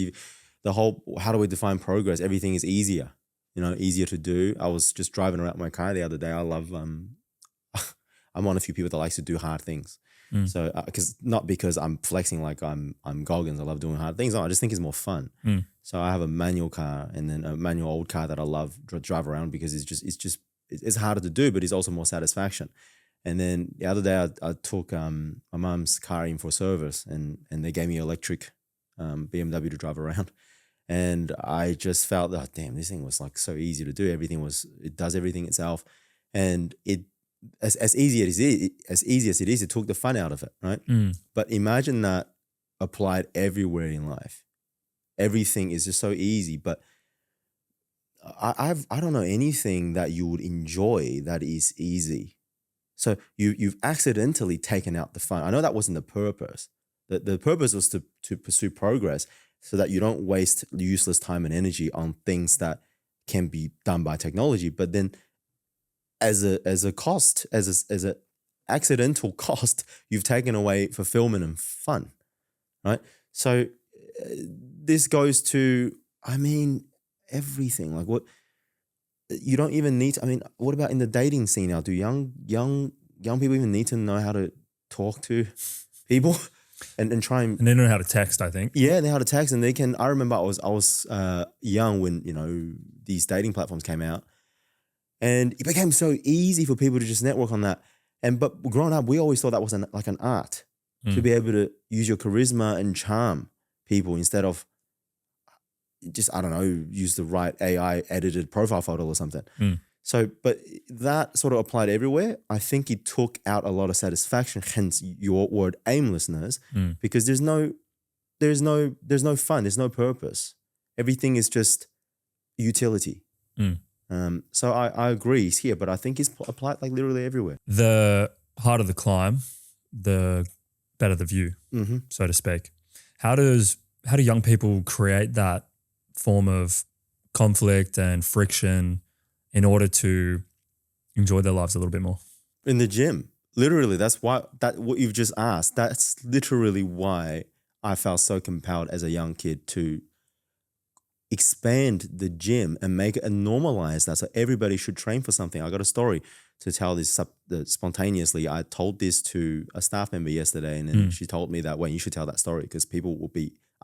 how do we define progress? Everything is easier, easier to do. I was just driving around my car the other day. I love, I'm one of a few people that likes to do hard things. So, because I'm flexing like I'm Goggins. I love doing hard things. No, I just think it's more fun. So I have a manual car and then a manual old car that I love drive around because it's harder to do, but it's also more satisfaction. And then the other day I took my mum's car in for service and they gave me an electric BMW to drive around. And I just felt that, damn, this thing was like so easy to do. It does everything itself. And as easy as it is, it took the fun out of it, right? But imagine that applied everywhere in life. Everything is just so easy, but I don't know anything that you would enjoy that is easy. So you've accidentally taken out the fun. I know that wasn't the purpose. The purpose was to pursue progress so that you don't waste useless time and energy on things that can be done by technology. But then as a cost, as an accidental cost, you've taken away fulfillment and fun, right? So this goes to, everything. Like what you don't even need to, what about in the dating scene now? Do young people even need to know how to talk to people and try and they know how to text, I think. Yeah, they know how to text and they can. I remember I was young when, these dating platforms came out and it became so easy for people to just network on that. But growing up, we always thought that was like an art to be able to use your charisma and charm people instead of just, I don't know, use the right AI edited profile photo or something. So, but that sort of applied everywhere. I think it took out a lot of satisfaction, hence your word aimlessness, because there's no fun, there's no purpose. Everything is just utility. So I agree it's here, but I think it's applied like literally everywhere. The harder the climb, the better the view, so to speak. How do young people create that form of conflict and friction in order to enjoy their lives a little bit more? In the gym. Literally, what you've just asked, that's literally why I felt so compelled as a young kid to expand the gym and make it and normalize that. So everybody should train for something. I got a story to tell this spontaneously. I told this to a staff member yesterday and then she told me that, well, you should tell that story because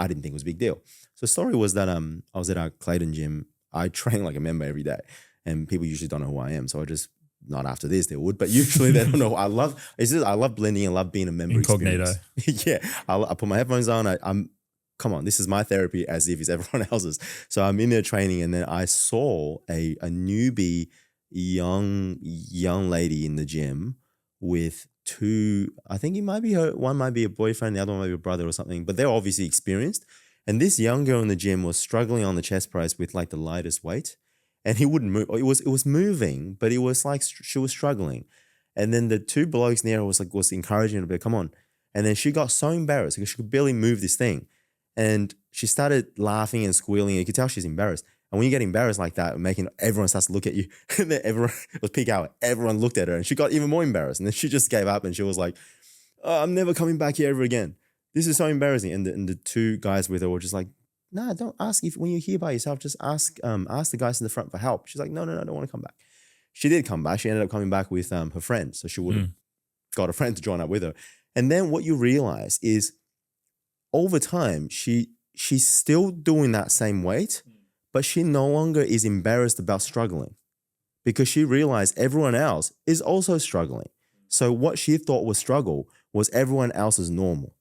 I didn't think it was a big deal. So the story was that I was at our Clayton gym. I train like a member every day. And people usually don't know who I am. So I just, not after this, they would, but usually they don't know. I love blending and love being a member. Incognito. Yeah. I put my headphones on. Come on, this is my therapy as if it's everyone else's. So I'm in there training and then I saw a newbie young lady in the gym with two, I think one might be a boyfriend, the other one might be a brother or something, but they're obviously experienced. And this young girl in the gym was struggling on the chest press with like the lightest weight. And he wouldn't move. It was moving, but it was like she was struggling. And then the two blokes near her was encouraging her to be, come on. And then she got so embarrassed because she could barely move this thing. And she started laughing and squealing. You could tell she's embarrassed. And when you get embarrassed like that, everyone starts to look at you. And then it was peak hour. Everyone looked at her and she got even more embarrassed. And then she just gave up and she was like, oh, I'm never coming back here ever again. This is so embarrassing. And the two guys with her were just like, nah, don't ask when you're here by yourself, just ask the guys in the front for help. She's like, no, I don't want to come back. she did come back. She ended up coming back with her friend. So she would have got a friend to join up with her. And then what you realize is over time, she's still doing that same weight, but she no longer is embarrassed about struggling because she realized everyone else is also struggling. So what she thought was struggle was everyone else's normal,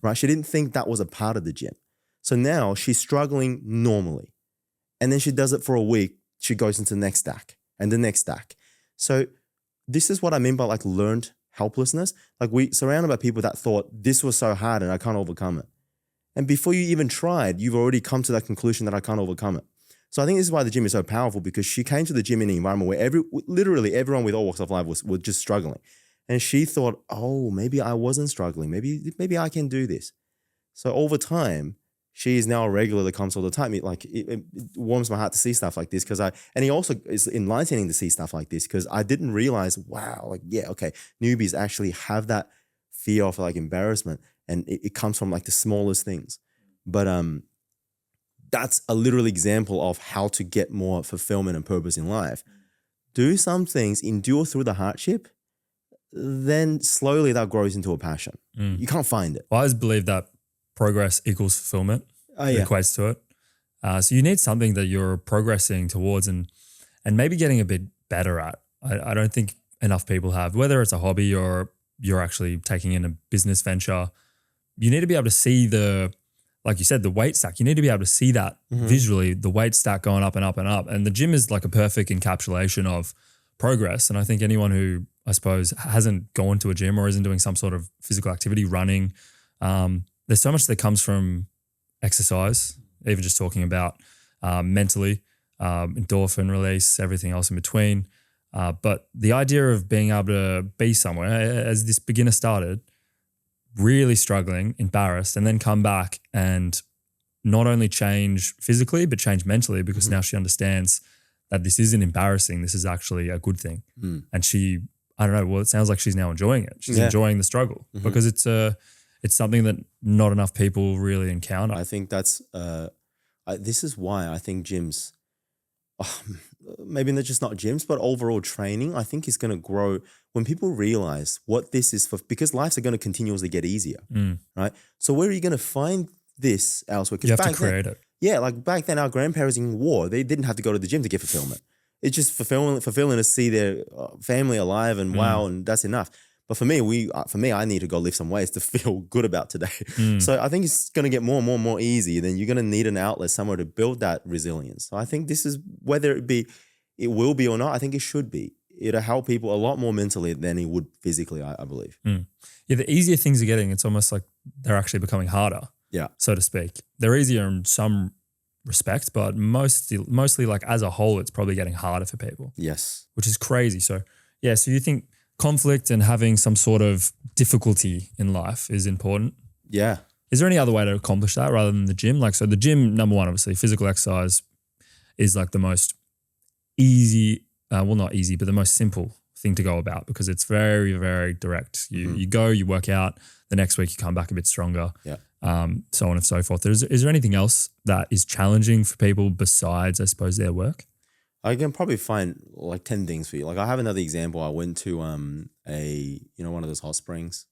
right? She didn't think that was a part of the gym. So now she's struggling normally. And then she does it for a week. She goes into the next stack and the next stack. So this is what I mean by like learned helplessness. Like we surrounded by people that thought this was so hard and I can't overcome it. And before you even tried, you've already come to that conclusion that I can't overcome it. So I think this is why the gym is so powerful, because she came to the gym in an environment where literally everyone with all walks of life was just struggling. And she thought, oh, maybe I wasn't struggling. Maybe I can do this. So over time, she is now a regular that comes all the time. It warms my heart to see stuff like this and he also is enlightening to see stuff like this because I didn't realize, wow, like, yeah, okay, newbies actually have that fear of like embarrassment and it comes from like the smallest things. But that's a literal example of how to get more fulfillment and purpose in life. Do some things, endure through the hardship, then slowly that grows into a passion. You can't find it. Well, I always believe that progress equals fulfillment. It equates to it. So you need something that you're progressing towards and maybe getting a bit better at. I don't think enough people have, whether it's a hobby or you're actually taking in a business venture. You need to be able to see like you said, the weight stack. You need to be able to see that visually, the weight stack going up and up and up. And the gym is like a perfect encapsulation of progress. And I think anyone who, I suppose, hasn't gone to a gym or isn't doing some sort of physical activity, running, there's so much that comes from exercise, even just talking about mentally, endorphin release, everything else in between. But the idea of being able to be somewhere, as this beginner started, really struggling, embarrassed, and then come back and not only change physically, but change mentally because now she understands that this isn't embarrassing. This is actually a good thing. And she, I don't know, well, it sounds like she's now enjoying it. She's enjoying the struggle because it's something that not enough people really encounter. I think that's, this is why I think gyms, maybe they're just not gyms, but overall training, I think is going to grow when people realize what this is for, because lives are going to continuously get easier, right? So where are you going to find this elsewhere? You have to create it. Yeah, like back then our grandparents in war, they didn't have to go to the gym to get fulfillment. It's just fulfilling to see their family alive and wow, and that's enough. But for me, I need to go lift some weights to feel good about today. So I think it's going to get more and more and more easy. Then you're going to need an outlet somewhere to build that resilience. So I think this is, whether it will be or not, I think it should be. It'll help people a lot more mentally than it would physically, I believe. Yeah, the easier things are getting, it's almost like they're actually becoming harder, so to speak. They're easier in some respects, but mostly like as a whole, it's probably getting harder for people. Yes. Which is crazy. So yeah, so you think conflict and having some sort of difficulty in life is important? Yeah. Is there any other way to accomplish that rather than the gym? Like, so the gym, number one, obviously, physical exercise is like the most easy, well, not easy, but the most simple thing to go about because it's very, very direct. You go, you work out, the next week you come back a bit stronger, so on and so forth. Is there anything else that is challenging for people besides, I suppose, their work? I can probably find like 10 things for you. Like I have another example. I went to one of those hot springs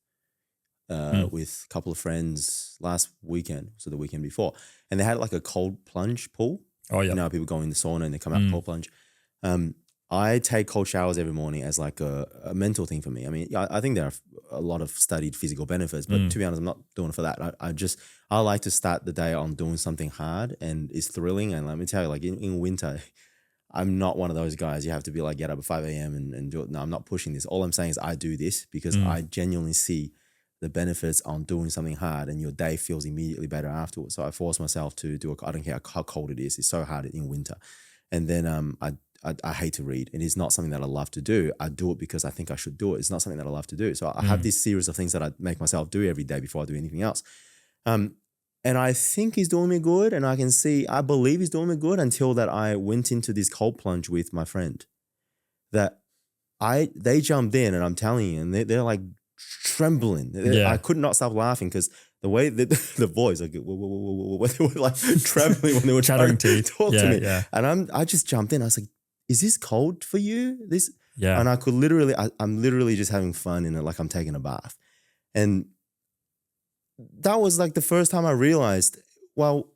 with a couple of friends last weekend, so the weekend before, and they had like a cold plunge pool. Oh yeah, you know, people go in the sauna and they come out cold plunge. I take cold showers every morning as like a mental thing for me. I mean, I think there are a lot of studied physical benefits, but to be honest, I'm not doing it for that. I like to start the day on doing something hard and it's thrilling. And let me tell you, like in winter, I'm not one of those guys. You have to be like, get up at 5 a.m. and do it. No, I'm not pushing this. All I'm saying is I do this because I genuinely see the benefits on doing something hard and your day feels immediately better afterwards. So I force myself to do it. I don't care how cold it is. It's so hard in winter. And then I hate to read. It is not something that I love to do. I do it because I think I should do it. It's not something that I love to do. So I have this series of things that I make myself do every day before I do anything else. And I think he's doing me good. And I believe he's doing me good until that I went into this cold plunge with my friend that they jumped in and I'm telling you, and they're like trembling. I could not stop laughing because the way the boys like, they were like trembling when they were chattering trying to talk to me. Yeah. And I just jumped in. I was like, is this cold for you? Yeah. And I could literally, I'm literally just having fun in it, like I'm taking a bath. And that was like the first time I realized, well,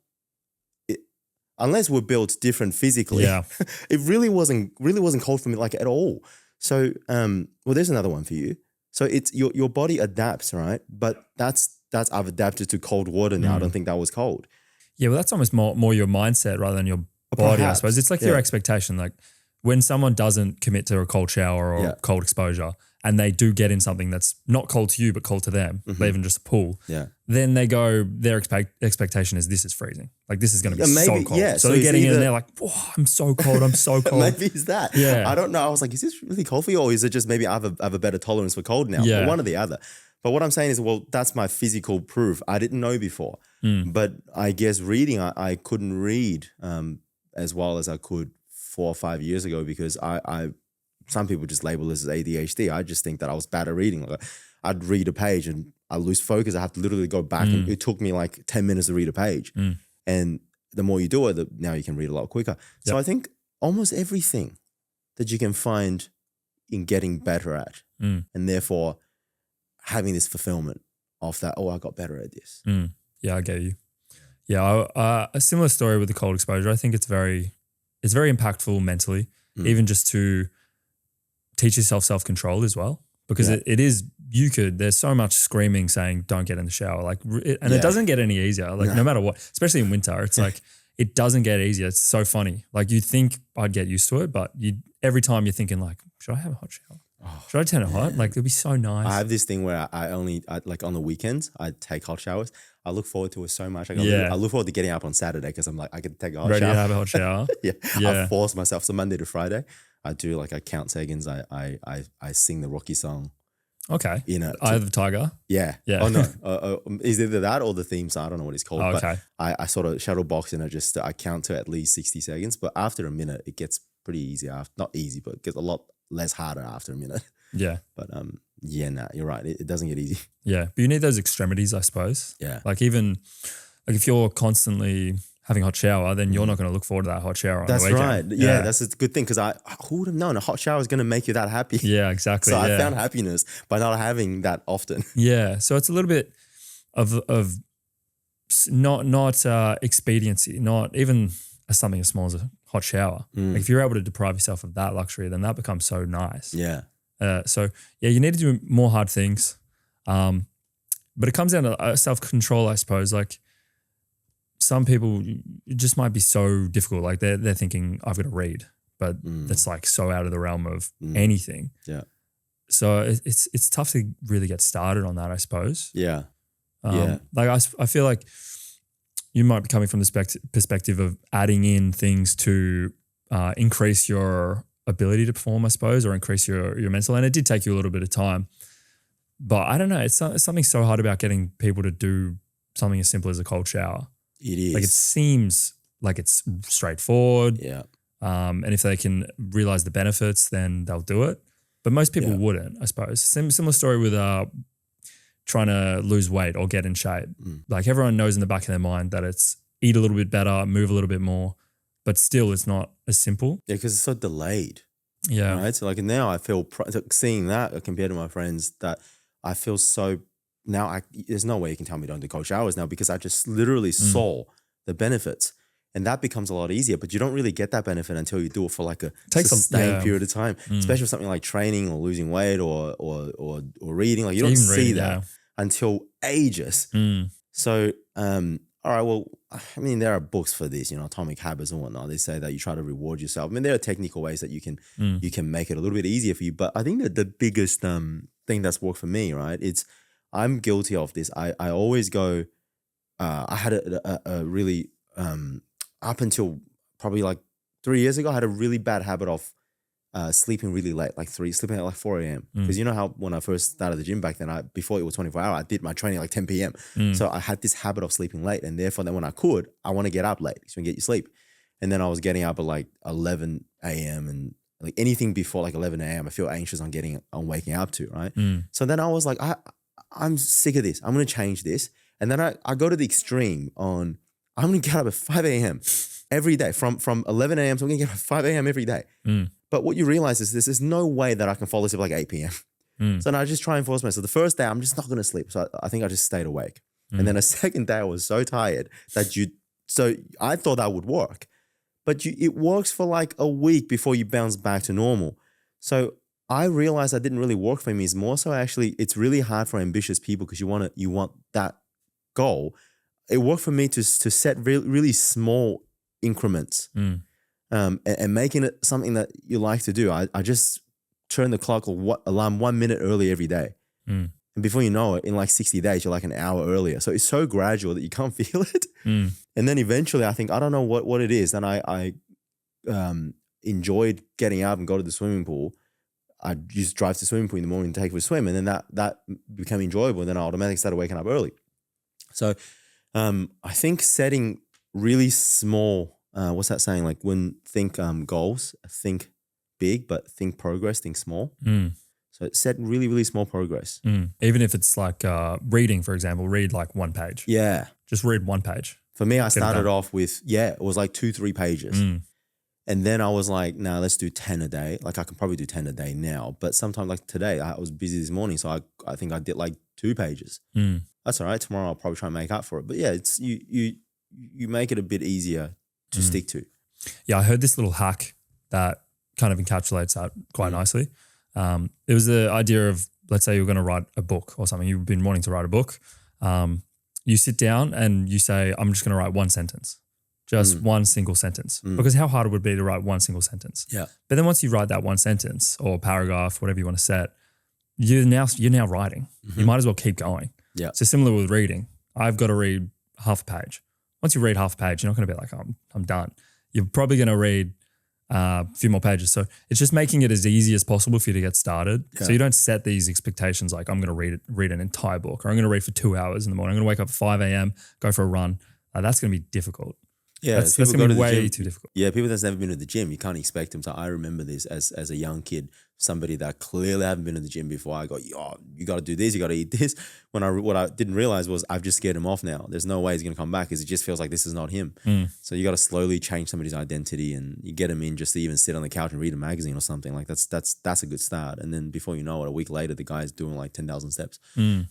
unless we're built different physically, Yeah. it really wasn't cold for me like at all. So, well, there's another one for you. So it's your body adapts, right? But that's I've adapted to cold water now. I don't think that was cold. Yeah, well, that's almost more your mindset rather than your body, Perhaps. I suppose. It's like your expectation. Like when someone doesn't commit to a cold shower or cold exposure and they do get in something that's not cold to you but cold to them, even just a pool, then they go, their expectation is this is freezing. Like this is going to be so cold. Yeah. So they're getting in and they're like, oh, I'm so cold. I'm so cold. Maybe it's that. Yeah. I don't know. I was like, is this really cold for you, or is it just maybe I have a better tolerance for cold now? Yeah. Or one or the other. But what I'm saying is, well, that's my physical proof. I didn't know before. But I guess reading, I couldn't read as well as I could 4 or 5 years ago because some people just label this as ADHD. I just think that I was bad at reading. Like I'd read a page and I lose focus. I have to literally go back and it took me like 10 minutes to read a page. And the more you do it, now you can read a lot quicker. So I think almost everything that you can find in getting better at and therefore having this fulfillment of that, oh, I got better at this. Yeah, I get you. Yeah, a similar story with the cold exposure. I think it's very impactful mentally, even just to teach yourself self-control as well, because it is, there's so much screaming saying don't get in the shower. Like, it doesn't get any easier. Like no matter what, especially in winter, it's like, it doesn't get easier. It's so funny. Like you'd think I'd get used to it, but every time you're thinking like, should I have a hot shower? Should I turn it hot? Like it'd be so nice. I have this thing where I like on the weekends, I take hot showers. I look forward to it so much. I look forward to getting up on Saturday because I'm like, I can take a hot shower. Ready to have a hot shower? I force myself. So Monday to Friday, I do like, I count seconds. I sing the Rocky song. Okay. Eye of the Tiger? Yeah. Oh, no. Is either that or the theme song. I don't know what it's called. Oh, okay. But I sort of shadow box and I count to at least 60 seconds. But after a minute, it gets pretty easy. Not easy, but it gets a lot less harder after a minute. Yeah. But you're right. It doesn't get easy. Yeah. But you need those extremities, I suppose. Yeah. Like even like if you're constantly having a hot shower, then you're not going to look forward to that hot shower on the weekend. That's right. Yeah, that's a good thing because who would have known a hot shower is going to make you that happy? Yeah, exactly. So I found happiness by not having that often. Yeah. So it's a little bit of not expediency, not even something as small as a hot shower. Like if you're able to deprive yourself of that luxury, then that becomes so nice. Yeah. So you need to do more hard things. But it comes down to self-control, I suppose. Like some people, it just might be so difficult. Like they're thinking, I've got to read, but that's like so out of the realm of anything. Yeah. So it's tough to really get started on that, I suppose. Yeah. Like I feel like you might be coming from the perspective of adding in things to increase your ability to perform, I suppose, or increase your mental. And it did take you a little bit of time. But I don't know, it's something so hard about getting people to do something as simple as a cold shower. It is. Like it seems like it's straightforward. Yeah. And if they can realize the benefits, then they'll do it. But most people wouldn't, I suppose. Similar story with trying to lose weight or get in shape. Like everyone knows in the back of their mind that it's eat a little bit better, move a little bit more, but still it's not as simple. Yeah, because it's so delayed. Yeah. Right. So like now I feel seeing that compared to my friends that I feel so now there's no way you can tell me don't do cold showers now because I just literally saw the benefits and that becomes a lot easier, but you don't really get that benefit until you do it for like a sustained period of time, especially with something like training or losing weight or reading. Like you don't see that until ages. So, all right, well, I mean, there are books for this, Atomic Habits and whatnot. They say that you try to reward yourself. I mean, there are technical ways that you can make it a little bit easier for you. But I think that the biggest thing that's worked for me, right, I'm guilty of this. I always go, I had a really, up until probably like 3 years ago, I had a really bad habit of sleeping really late, sleeping at like 4 a.m. Because you know how when I first started the gym back then, before it was 24 hours, I did my training like 10 p.m. So I had this habit of sleeping late. And therefore then when I could, I want to get up late so you can get your sleep. And then I was getting up at like 11 a.m. and like anything before like 11 a.m. I feel anxious on waking up to, right? So then I was like, I'm sick of this. I'm going to change this. And then I go to the extreme on, I'm going to get up at 5 a.m. every day from 11 a.m. So I'm going to get up at 5 a.m. every day. But what you realize is there's no way that I can fall asleep like 8 p.m. So then I just try and force myself. So the first day, I'm just not going to sleep. So I think I just stayed awake. And then the second day, I was so tired that so I thought that would work. But it works for like a week before you bounce back to normal. So I realized that didn't really work for me. It's more so actually, it's really hard for ambitious people because you want that goal. It worked for me to set really small increments and making it something that you like to do. I just turn the clock or alarm 1 minute early every day. And before you know it, in like 60 days, you're like an hour earlier. So it's so gradual that you can't feel it. And then eventually I think, I don't know what it is. Then I enjoyed getting out and go to the swimming pool. I just drive to the swimming pool in the morning to take a swim. And then that became enjoyable. And then I automatically started waking up early. So I think setting really small, what's that saying? Like think goals, think big, but think progress, think small. So set really, really small progress. Even if it's like reading, for example, read like 1 page. Yeah. Just read 1 page. For me, I started off with, it was like 2-3 pages. And then I was like, no, let's do 10 a day. Like I can probably do 10 a day now. But sometimes like today, I was busy this morning. So I think I did like 2 pages. That's all right. Tomorrow I'll probably try and make up for it. But yeah, it's you make it a bit easier to stick to. Yeah, I heard this little hack that kind of encapsulates that quite nicely. It was the idea of, let's say you're going to write a book or something. You've been wanting to write a book. You sit down and you say, I'm just going to write 1 sentence. Just 1 single sentence. Because how hard it would be to write 1 single sentence. Yeah. But then once you write that 1 sentence or paragraph, whatever you want to set, you're now writing. You might as well keep going. Yeah. So similar with reading. I've got to read half a page. Once you read half a page, you're not going to be like, I'm done. You're probably going to read a few more pages. So it's just making it as easy as possible for you to get started. Yeah. So you don't set these expectations like I'm going to read an entire book, or I'm going to read for 2 hours in the morning. I'm going to wake up at 5 a.m., go for a run. That's going to be difficult. Yeah, that's going to be way too difficult. Yeah, people that's never been to the gym, you can't expect them to. I remember this as a young kid, somebody that clearly haven't been to the gym before. I go, you got to do this, you got to eat this. What I didn't realize was I've just scared him off now. There's no way he's going to come back because it just feels like this is not him. So you got to slowly change somebody's identity, and you get him in just to even sit on the couch and read a magazine or something. Like that's a good start. And then before you know it, a week later, the guy's doing like 10,000 steps.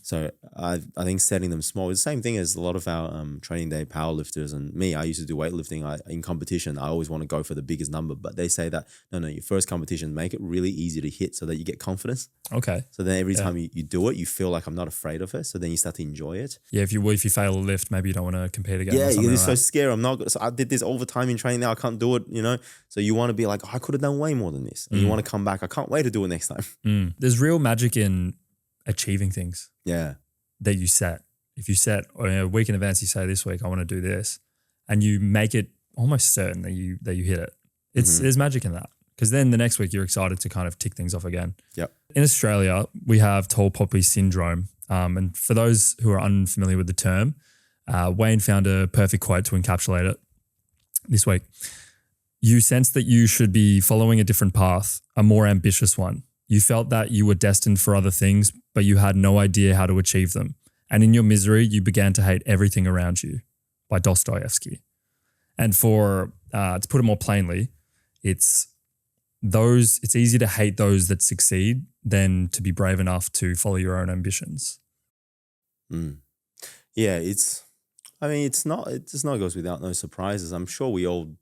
So I think setting them small is the same thing as a lot of our training day powerlifters and me. I used to do weightlifting. In competition, I always want to go for the biggest number, but they say that no, your first competition, make it really easy to hit so that you get confidence. Okay. So then every time you do it, you feel like I'm not afraid of it. So then you start to enjoy it. Yeah. If you fail a lift, maybe you don't want to compete again. Yeah. You're so like scared. I'm not good. So I did this all the time in training. Now I can't do it, So you want to be like, I could have done way more than this. And you want to come back. I can't wait to do it next time. There's real magic in achieving things. Yeah. That you set. If you set a week in advance, you say this week, I want to do this, and you make it almost certain that you hit it. There's magic in that, because then the next week you're excited to kind of tick things off again. Yep. In Australia, we have tall poppy syndrome. And for those who are unfamiliar with the term, Wayne found a perfect quote to encapsulate it this week. You sensed that you should be following a different path, a more ambitious one. You felt that you were destined for other things, but you had no idea how to achieve them. And in your misery, you began to hate everything around you, by Dostoevsky. And to put it more plainly, it's easy to hate those that succeed than to be brave enough to follow your own ambitions. Yeah, it just not goes without no surprises. I'm sure we all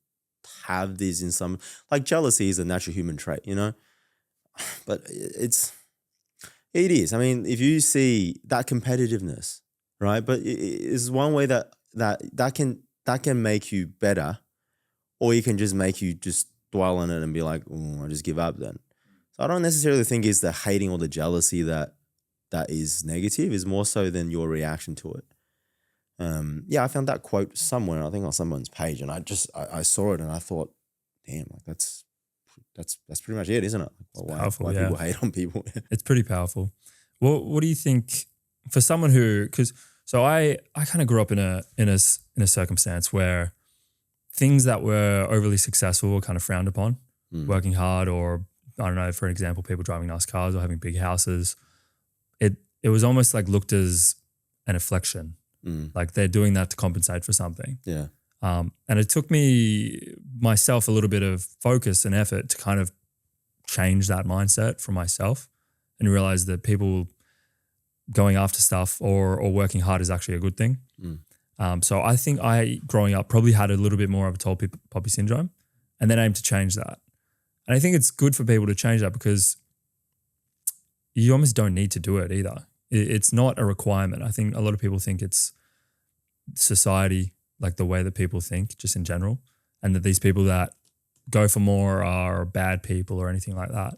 have these in some, like jealousy is a natural human trait, but it is. I mean, if you see that competitiveness, right? But it's one way that can make you better, or you can just make you just dwell on it and be like, I just give up then. So I don't necessarily think it's the hating or the jealousy that is negative. Is more so than your reaction to it. I found that quote somewhere, I think on someone's page, and I saw it and I thought, damn, like that's pretty much it, isn't it? Why people hate on people? It's pretty powerful. Well, what do you think for someone so I kind of grew up in a circumstance where things that were overly successful were kind of frowned upon, working hard, or I don't know, for example, people driving nice cars or having big houses. It was almost like looked as an affliction. Like they're doing that to compensate for something. Yeah. And it took me myself a little bit of focus and effort to kind of change that mindset for myself and realize that people going after stuff or working hard is actually a good thing. So I think I, growing up, probably had a little bit more of a tall poppy syndrome and then aimed to change that. And I think it's good for people to change that because you almost don't need to do it either. It's not a requirement. I think a lot of people think it's society, like the way that people think just in general, and that these people that go for more are bad people or anything like that.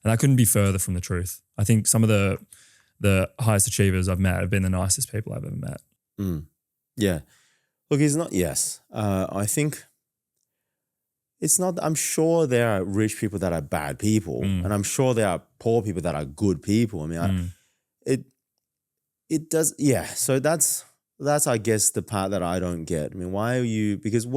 And that couldn't be further from the truth. I think some of the highest achievers I've met have been the nicest people I've ever met. Yeah. Look, it's not, yes. I think it's not, I'm sure there are rich people that are bad people and I'm sure there are poor people that are good people. I mean, it does, yeah. So that's, I guess, the part that I don't get. I mean, why are you, because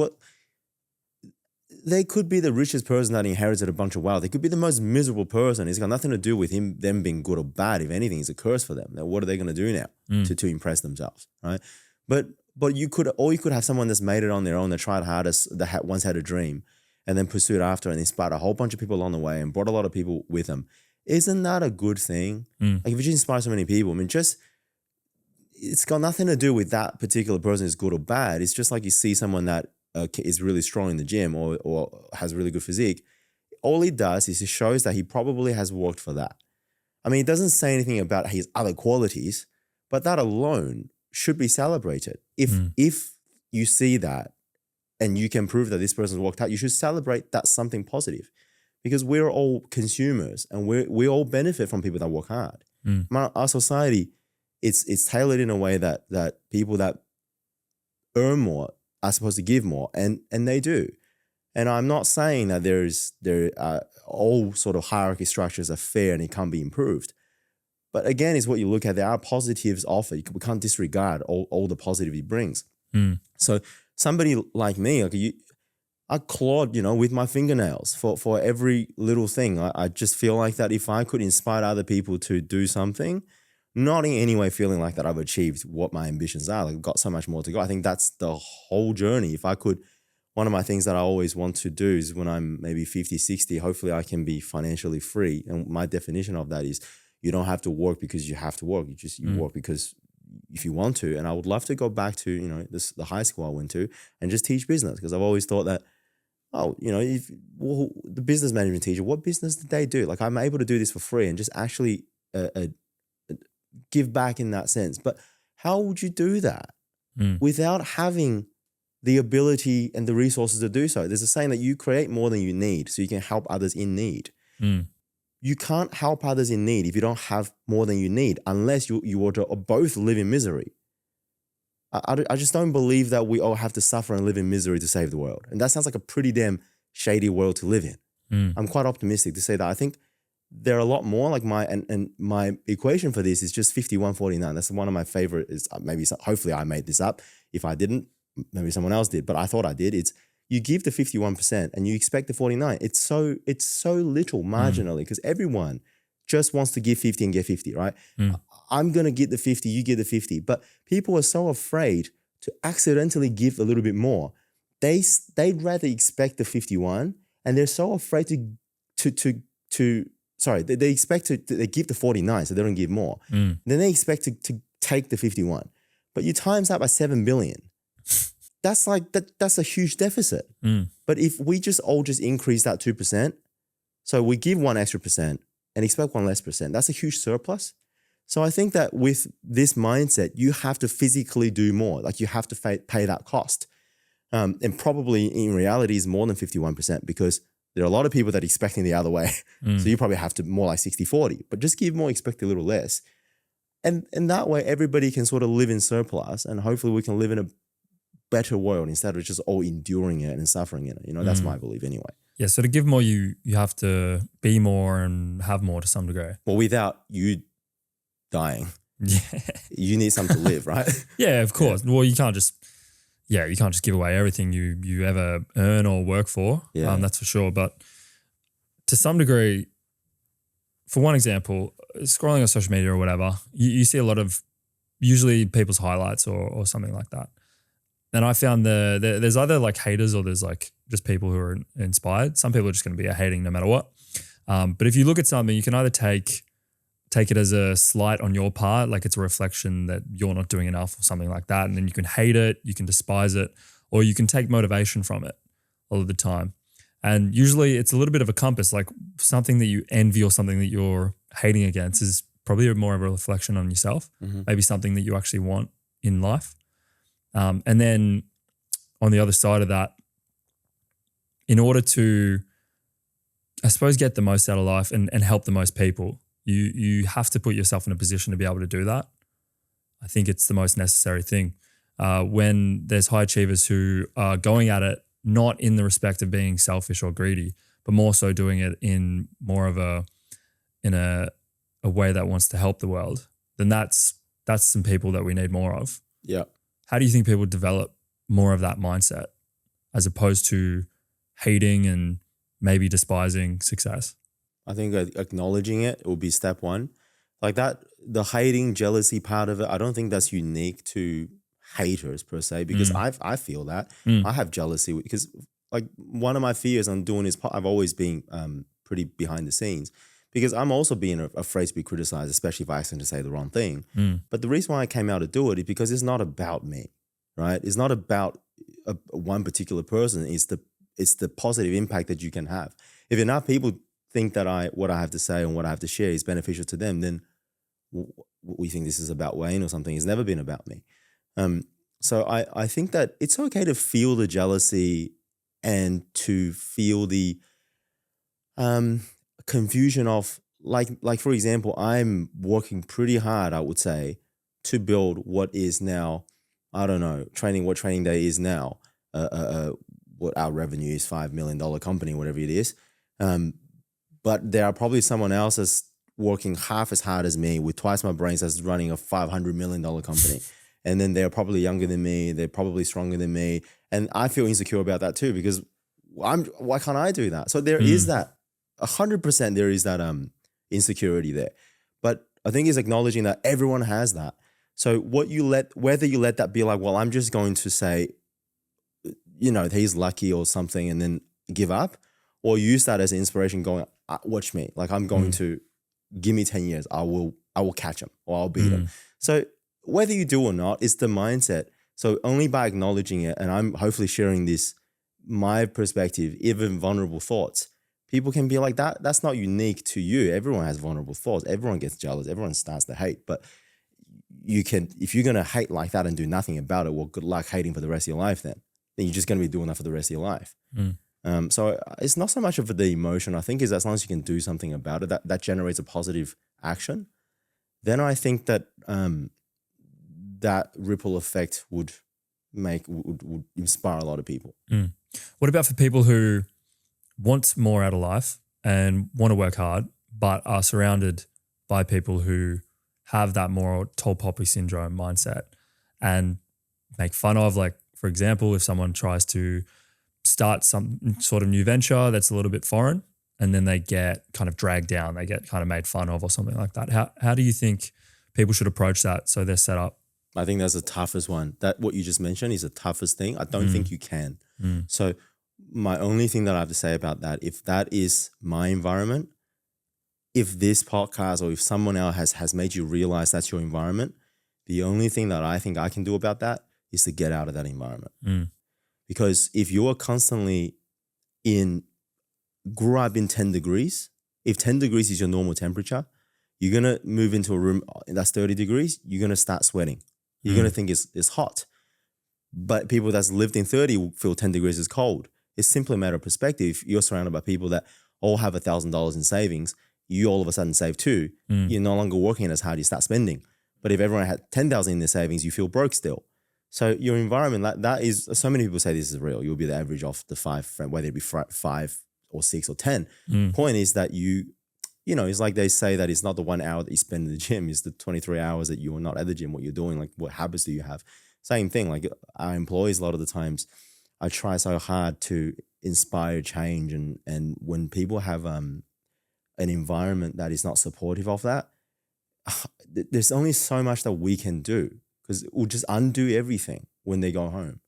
they could be the richest person that inherited a bunch of wealth. They could be the most miserable person. It's got nothing to do with them being good or bad. If anything, it's a curse for them. Now, what are they going to do now to impress themselves, right? But you could have someone that's made it on their own, that tried hardest, that once had a dream and then pursued after and inspired a whole bunch of people along the way and brought a lot of people with them. Isn't that a good thing? Like if you just inspire so many people, I mean, it's got nothing to do with that particular person is good or bad. It's just like you see someone that is really strong in the gym or has really good physique. All he does is he shows that he probably has worked for that. I mean, it doesn't say anything about his other qualities, but that alone should be celebrated. If you see that and you can prove that this person's worked out, you should celebrate that's something positive, because we're all consumers and we all benefit from people that work hard. Our society, it's tailored in a way that people that earn more are supposed to give more, and they do. And I'm not saying that there are all sort of hierarchy structures are fair and it can't be improved. But again, is what you look at. There are positives of it. We can't disregard all the positivity it brings. So somebody like me, I clawed, with my fingernails for every little thing. I just feel like that if I could inspire other people to do something, not in any way feeling like that I've achieved what my ambitions are. Like I've got so much more to go. I think that's the whole journey. If I could, one of my things that I always want to do is when I'm maybe 50, 60, hopefully I can be financially free. And my definition of that is you don't have to work because you have to work. You work because if you want to. And I would love to go back to, the high school I went to and just teach business, because I've always thought that, the business management teacher, what business did they do? Like I'm able to do this for free and just actually give back in that sense. But how would you do that without having the ability and the resources to do so? There's a saying that you create more than you need so you can help others in need. You can't help others in need if you don't have more than you need, unless you were to both live in misery. I just don't believe that we all have to suffer and live in misery to save the world. And that sounds like a pretty damn shady world to live in. I'm quite optimistic to say that. I think there are a lot more, like my equation for this is just 51-49. That's one of my favorite. Hopefully I made this up. If I didn't, maybe someone else did, but I thought I did. It's you give the 51% and you expect the 49. It's so little marginally, because everyone just wants to give 50 and get 50, right? I'm going to get the 50, you get the 50. But people are so afraid to accidentally give a little bit more. They'd rather expect the 51, and they're so afraid they expect they give the 49 so they don't give more. Then they expect to take the 51. But you times that by 7 billion. That's that's a huge deficit. But if we all just increase that 2%, so we give 1 extra percent and expect 1 less percent, that's a huge surplus. So I think that with this mindset, you have to physically do more. Like you have to pay that cost. And probably in reality is more than 51%, because there are a lot of people that are expecting the other way. So you probably have to more like 60-40, but just give more, expect a little less. And that way everybody can sort of live in surplus, and hopefully we can live in a better world instead of just all enduring it and suffering in it. That's my belief anyway. Yeah, so to give more, you have to be more and have more to some degree. Well, without you dying, you need something to live, right? Yeah, of course. Yeah. Well, you can't just give away everything you ever earn or work for. Yeah. That's for sure. But to some degree, for one example, scrolling on social media or whatever, you see a lot of usually people's highlights or something like that. And I found there's either like haters or there's like just people who are inspired. Some people are just going to be hating no matter what. But if you look at something, you can either take it as a slight on your part, like it's a reflection that you're not doing enough or something like that. And then you can hate it, you can despise it, or you can take motivation from it all of the time. And usually it's a little bit of a compass, like something that you envy or something that you're hating against is probably more of a reflection on yourself, maybe something that you actually want in life. And then on the other side of that, in order to, I suppose, get the most out of life and help the most people, you have to put yourself in a position to be able to do that. I think it's the most necessary thing. When there's high achievers who are going at it, not in the respect of being selfish or greedy, but more so doing it in more of a way that wants to help the world, then that's some people that we need more of. Yeah. How do you think people develop more of that mindset as opposed to hating and maybe despising success? I think acknowledging it will be step one. Like that, the hating, jealousy part of it, I don't think that's unique to haters per se, because I feel that. I have jealousy because like one of my fears on doing this, I've always been pretty behind the scenes because I'm also being afraid to be criticized, especially if I accidentally say the wrong thing. But the reason why I came out to do it is because it's not about me, right? It's not about one particular person. It's the positive impact that you can have. If enough people think that what I have to say and what I have to share is beneficial to them, then we think this is about Wayne or something. It's never been about me. So I think that it's okay to feel the jealousy and to feel the confusion of like for example, I'm working pretty hard, I would say, to build what is now, I don't know, what Training Day is now, what our revenue is, $5 million company, whatever it is. But there are probably someone else that's working half as hard as me with twice my brains that's running a $500 million company. And then they're probably younger than me. They're probably stronger than me. And I feel insecure about that too, because why can't I do that? So there is that 100%, there is that insecurity there. But I think it's acknowledging that everyone has that. So whether you let that be like, well, I'm just going to say, he's lucky or something and then give up, or use that as an inspiration going, watch me. Like I'm going to, give me 10 years. I will catch him or I'll beat him. So whether you do or not, it's the mindset. So only by acknowledging it, and I'm hopefully sharing this, my perspective, even vulnerable thoughts, people can be like, that's not unique to you. Everyone has vulnerable thoughts. Everyone gets jealous. Everyone starts to hate. But if you're going to hate like that and do nothing about it, well, good luck hating for the rest of your life then. Then you're just going to be doing that for the rest of your life. So it's not so much of the emotion. I think is as long as you can do something about it, that generates a positive action, then I think that that ripple effect would inspire a lot of people. What about for people who want more out of life and want to work hard, but are surrounded by people who have that more tall poppy syndrome mindset and make fun of, like, for example, if someone tries to start some sort of new venture that's a little bit foreign and then they get kind of dragged down, they get kind of made fun of or something like that. How do you think people should approach that so they're set up? I think that's the toughest one. That what you just mentioned is the toughest thing. I don't think you can. So my only thing that I have to say about that, if that is my environment, if this podcast or if someone else has made you realize that's your environment, the only thing that I think I can do about that is to get out of that environment. Because if you are constantly grew up in 10 degrees, if 10 degrees is your normal temperature, you're going to move into a room that's 30 degrees, you're going to start sweating. You're going to think it's hot. But people that's lived in 30 will feel 10 degrees is cold. It's simply a matter of perspective. You're surrounded by people that all have $1,000 in savings. You all of a sudden save too. You're no longer working as hard, you start spending. But if everyone had 10,000 in their savings, you feel broke still. So your environment, that is, so many people say this is real. You'll be the average of the 5, whether it be 5 or 6 or 10. Point is that it's like they say that it's not the 1 hour that you spend in the gym, it's the 23 hours that you are not at the gym, what you're doing, like what habits do you have? Same thing, like our employees, a lot of the times, I try so hard to inspire change. And when people have an environment that is not supportive of that, there's only so much that we can do because it will just undo everything when they go home.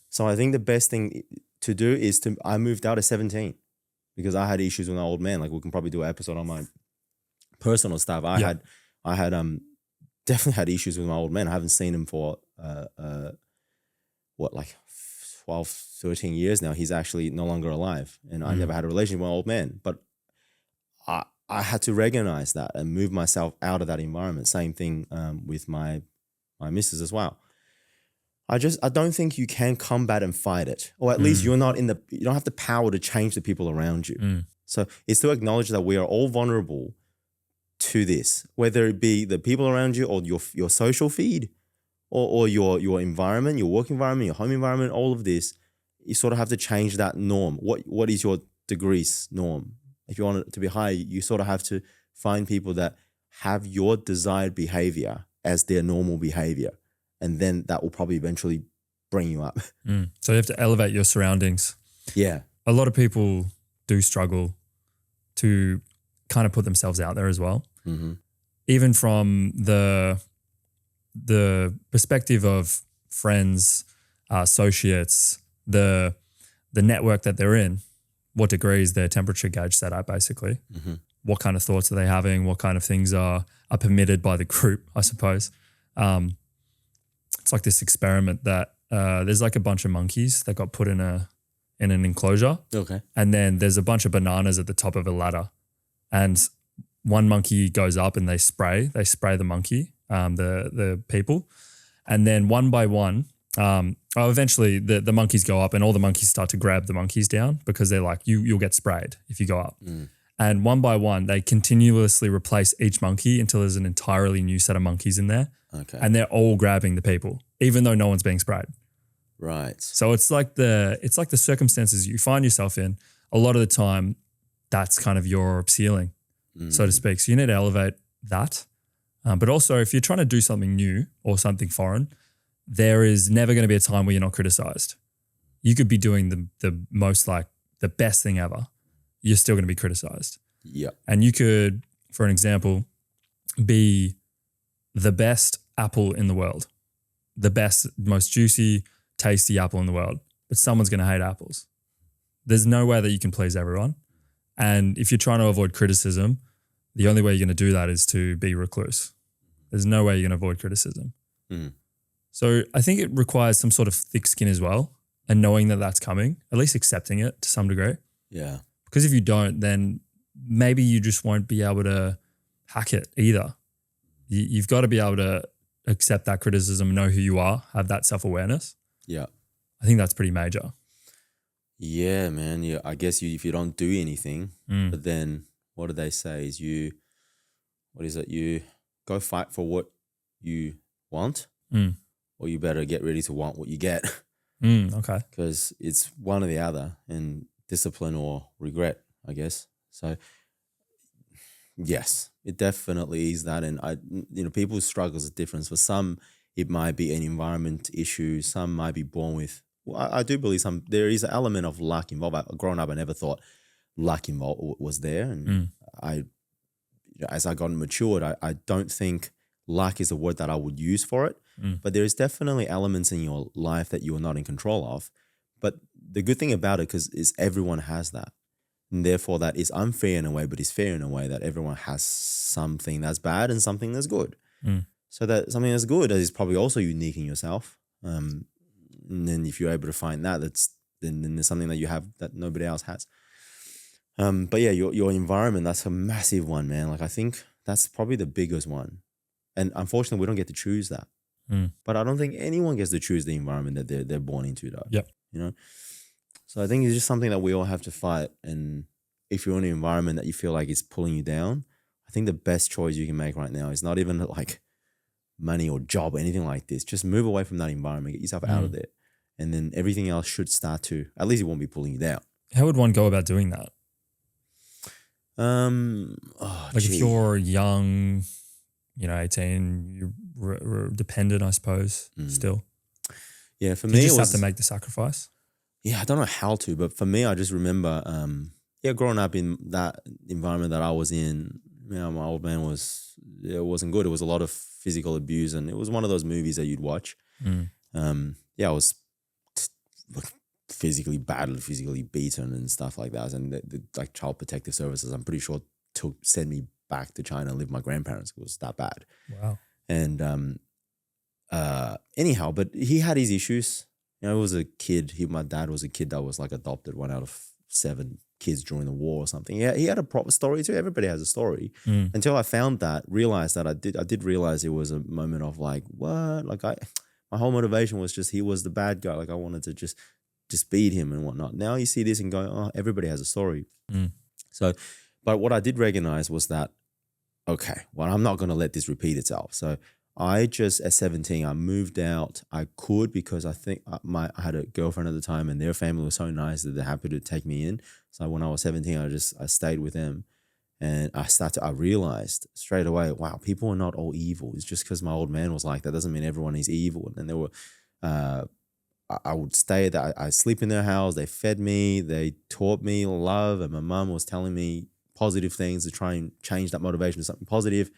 So I think the best thing to do is I moved out at 17 because I had issues with my old man. Like we can probably do an episode on my personal stuff. I had definitely had issues with my old man. I haven't seen him for like 12, 13 years now. He's actually no longer alive, and I never had a relationship with my old man. But I had to recognize that and move myself out of that environment. Same thing with my missus as well. I don't think you can combat and fight it, or at least you don't have the power to change the people around you. So it's to acknowledge that we are all vulnerable to this, whether it be the people around you or your social feed or your environment, your work environment, your home environment, all of this. You sort of have to change that norm. What is your degrees norm? If you want it to be high, you sort of have to find people that have your desired behavior as their normal behavior. And then that will probably eventually bring you up. So you have to elevate your surroundings. Yeah. A lot of people do struggle to kind of put themselves out there as well. Even from the perspective of friends, associates, the network that they're in, what degree is their temperature gauge set at basically? What kind of thoughts are they having? What kind of things are permitted by the group, I suppose? It's like this experiment that there's like a bunch of monkeys that got put in an enclosure. Okay. And then there's a bunch of bananas at the top of a ladder. And one monkey goes up and they spray the monkey, the people. And then one by one, eventually the monkeys go up and all the monkeys start to grab the monkeys down because they're like, you'll get sprayed if you go up. And one by one, they continuously replace each monkey until there's an entirely new set of monkeys in there. Okay. And they're all grabbing the people, even though no one's being sprayed. Right. So it's like the circumstances you find yourself in. A lot of the time, that's kind of your ceiling, so to speak. So you need to elevate that. But also, if you're trying to do something new or something foreign, there is never going to be a time where you're not criticized. You could be doing the most like the best thing ever. You're still going to be criticized. Yeah. And you could, for an example, be the best apple in the world, the best, most juicy, tasty apple in the world, but someone's going to hate apples. There's no way that you can please everyone. And if you're trying to avoid criticism, the only way you're going to do that is to be recluse. There's no way you're going to avoid criticism. So I think it requires some sort of thick skin as well, and knowing that that's coming, at least accepting it to some degree. Yeah. Because if you don't, then maybe you just won't be able to hack it either. You've got to be able to accept that criticism, know who you are, have that self-awareness. Yeah. I think that's pretty major. Yeah, man. Yeah, I guess if you don't do anything, but then what do they say is you go fight for what you want, or you better get ready to want what you get. Okay. Because it's one or the other, and discipline or regret, I guess. So yes, it definitely is that. And people's struggles are different. For some, it might be an environment issue. Some might be born with, I do believe there is an element of luck involved. Growing up, I never thought luck involved was there. And as I got matured, I don't think luck is a word that I would use for it. But there is definitely elements in your life that you are not in control of. But the good thing about it is everyone has that. And therefore that is unfair in a way, but is fair in a way that everyone has something that's bad and something that's good. So that something that's good is probably also unique in yourself. And then if you're able to find that, then there's something that you have that nobody else has. But yeah, your environment, that's a massive one, man. Like I think that's probably the biggest one. And unfortunately, we don't get to choose that. But I don't think anyone gets to choose the environment that they're born into though. Yep. So I think it's just something that we all have to fight. And if you're in an environment that you feel like it's pulling you down, I think the best choice you can make right now is not even like money or job or anything like this. Just move away from that environment, get yourself out of there. And then everything else should start to, at least it won't be pulling you down. How would one go about doing that? If you're young, 18, you're dependent, I suppose, still. Yeah, for me, me, you just have to make the sacrifice. Yeah, I don't know how to, but for me, I just remember, growing up in that environment that I was in, my old man it wasn't good. It was a lot of physical abuse, and it was one of those movies that you'd watch. I was physically battered, physically beaten and stuff like that. And the like Child Protective Services, I'm pretty sure, send me back to China and live with my grandparents. It was that bad. Wow. And anyhow, but he had his issues. You know, he was a kid. My dad was a kid that was like adopted, one out of 7 kids during the war or something. Yeah, he had a proper story too. Everybody has a story. Until I found that, realized that I did realize it was a moment of like, what? Like my whole motivation was just he was the bad guy. Like I wanted to just beat him and whatnot. Now you see this and go, oh, everybody has a story. So, but what I did recognize was that, okay, well, I'm not going to let this repeat itself. So I just, at 17, I moved out. I could because I think I had a girlfriend at the time and their family was so nice that they're happy to take me in. So when I was 17, I stayed with them. And I realized straight away, wow, people are not all evil. It's just because my old man was like that doesn't mean everyone is evil. And there were, I would stay there. I sleep in their house. They fed me. They taught me love. And my mum was telling me positive things to try and change that motivation to something positive.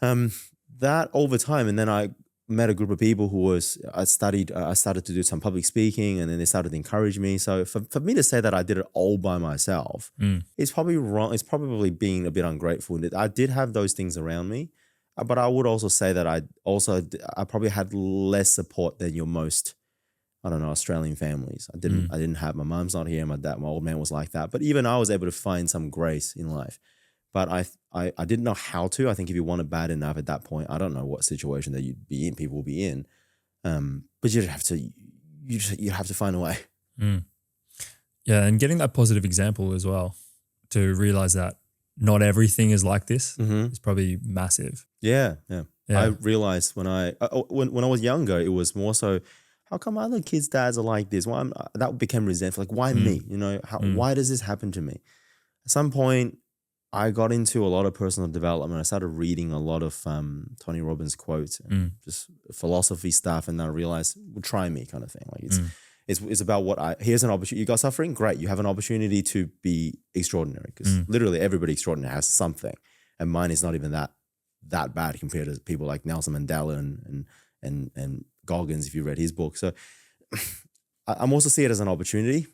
That over time. And then I met a group of people I started to do some public speaking, and then they started to encourage me. So for me to say that I did it all by myself, it's probably wrong. It's probably being a bit ungrateful. I did have those things around me, but I would also say that I probably had less support than your most, I don't know, Australian families. I didn't have, my mom's not here, my old man was like that. But even I was able to find some grace in life. But I didn't know how to. I think if you want it bad enough at that point, I don't know what situation that you'd be in, people will be in. But you have to find a way. Yeah, and getting that positive example as well, to realize that not everything is like this is probably massive. Yeah. I realized when I was younger, it was more so, how come other kids' dads are like this? Why that became resentful. Like, why me? You know, why does this happen to me? At some point, I got into a lot of personal development. I started reading a lot of Tony Robbins quotes and just philosophy stuff, and then I realized, well, try me kind of thing. Like it's about here's an opportunity. You got suffering? Great. You have an opportunity to be extraordinary, because literally everybody extraordinary has something, and mine is not even that bad compared to people like Nelson Mandela and Goggins, if you read his book. So I'm also see it as an opportunity.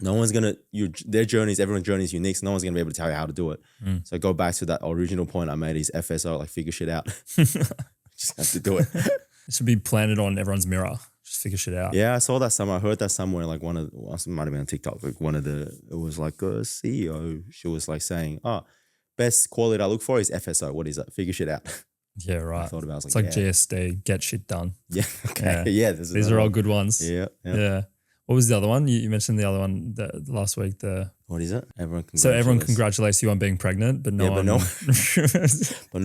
No one's everyone's journey is unique, so no one's gonna be able to tell you how to do it. So go back to that original point I made, is FSO, like figure shit out. Just have to do it. It should be planted on everyone's mirror. Just figure shit out. Yeah, I saw that somewhere. I heard that somewhere, like it might have been on TikTok, like it was like a CEO, she was like saying, best quality I look for is FSO. What is that? Figure shit out. Yeah, right. I thought about it, it's like GSD, get shit done. Yeah, okay. Yeah, these are all good ones. Yeah. What was the other one? You mentioned the other one last week. What is it? Everyone congratulates you on being pregnant, but no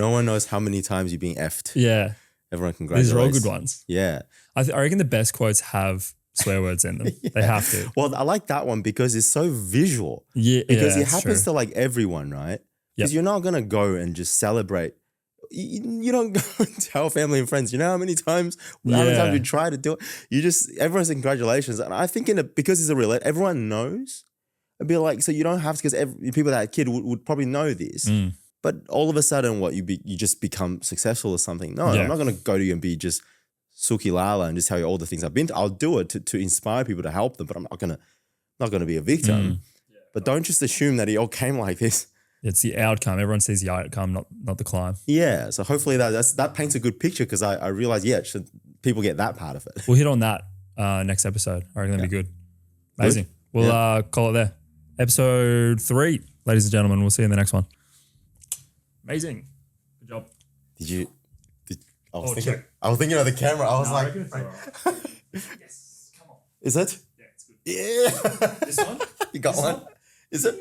one knows how many times you're being effed. Yeah. Everyone congratulates. These are all good ones. Yeah. I reckon the best quotes have swear words in them. They have to. Well, I like that one because it's so visual. Yeah. Because it happens to like everyone, right? Because you're not going to go and just celebrate. You don't go and tell family and friends, you know how many times you try to do it? Everyone's congratulations. And I think because it's a real, everyone knows. It'd be like, so you don't have to, because people that had a kid would probably know this. But all of a sudden, you just become successful or something. No, I'm not going to go to you and be just Suki Lala and just tell you all the things I've been to. I'll do it to inspire people, to help them, but I'm not going to be a victim. But don't just assume that it all came like this. It's the outcome. Everyone sees the outcome, not the climb. Yeah. So hopefully that paints a good picture, because I realize, people get that part of it. We'll hit on that next episode. I reckon that'd be good. Amazing. We'll call it there. Episode 3, ladies and gentlemen. We'll see you in the next one. Amazing. Good job. I was thinking of the camera. I was like, yes, come on. Is it? Yeah, it's good. Yeah. This one? You got one? Is it?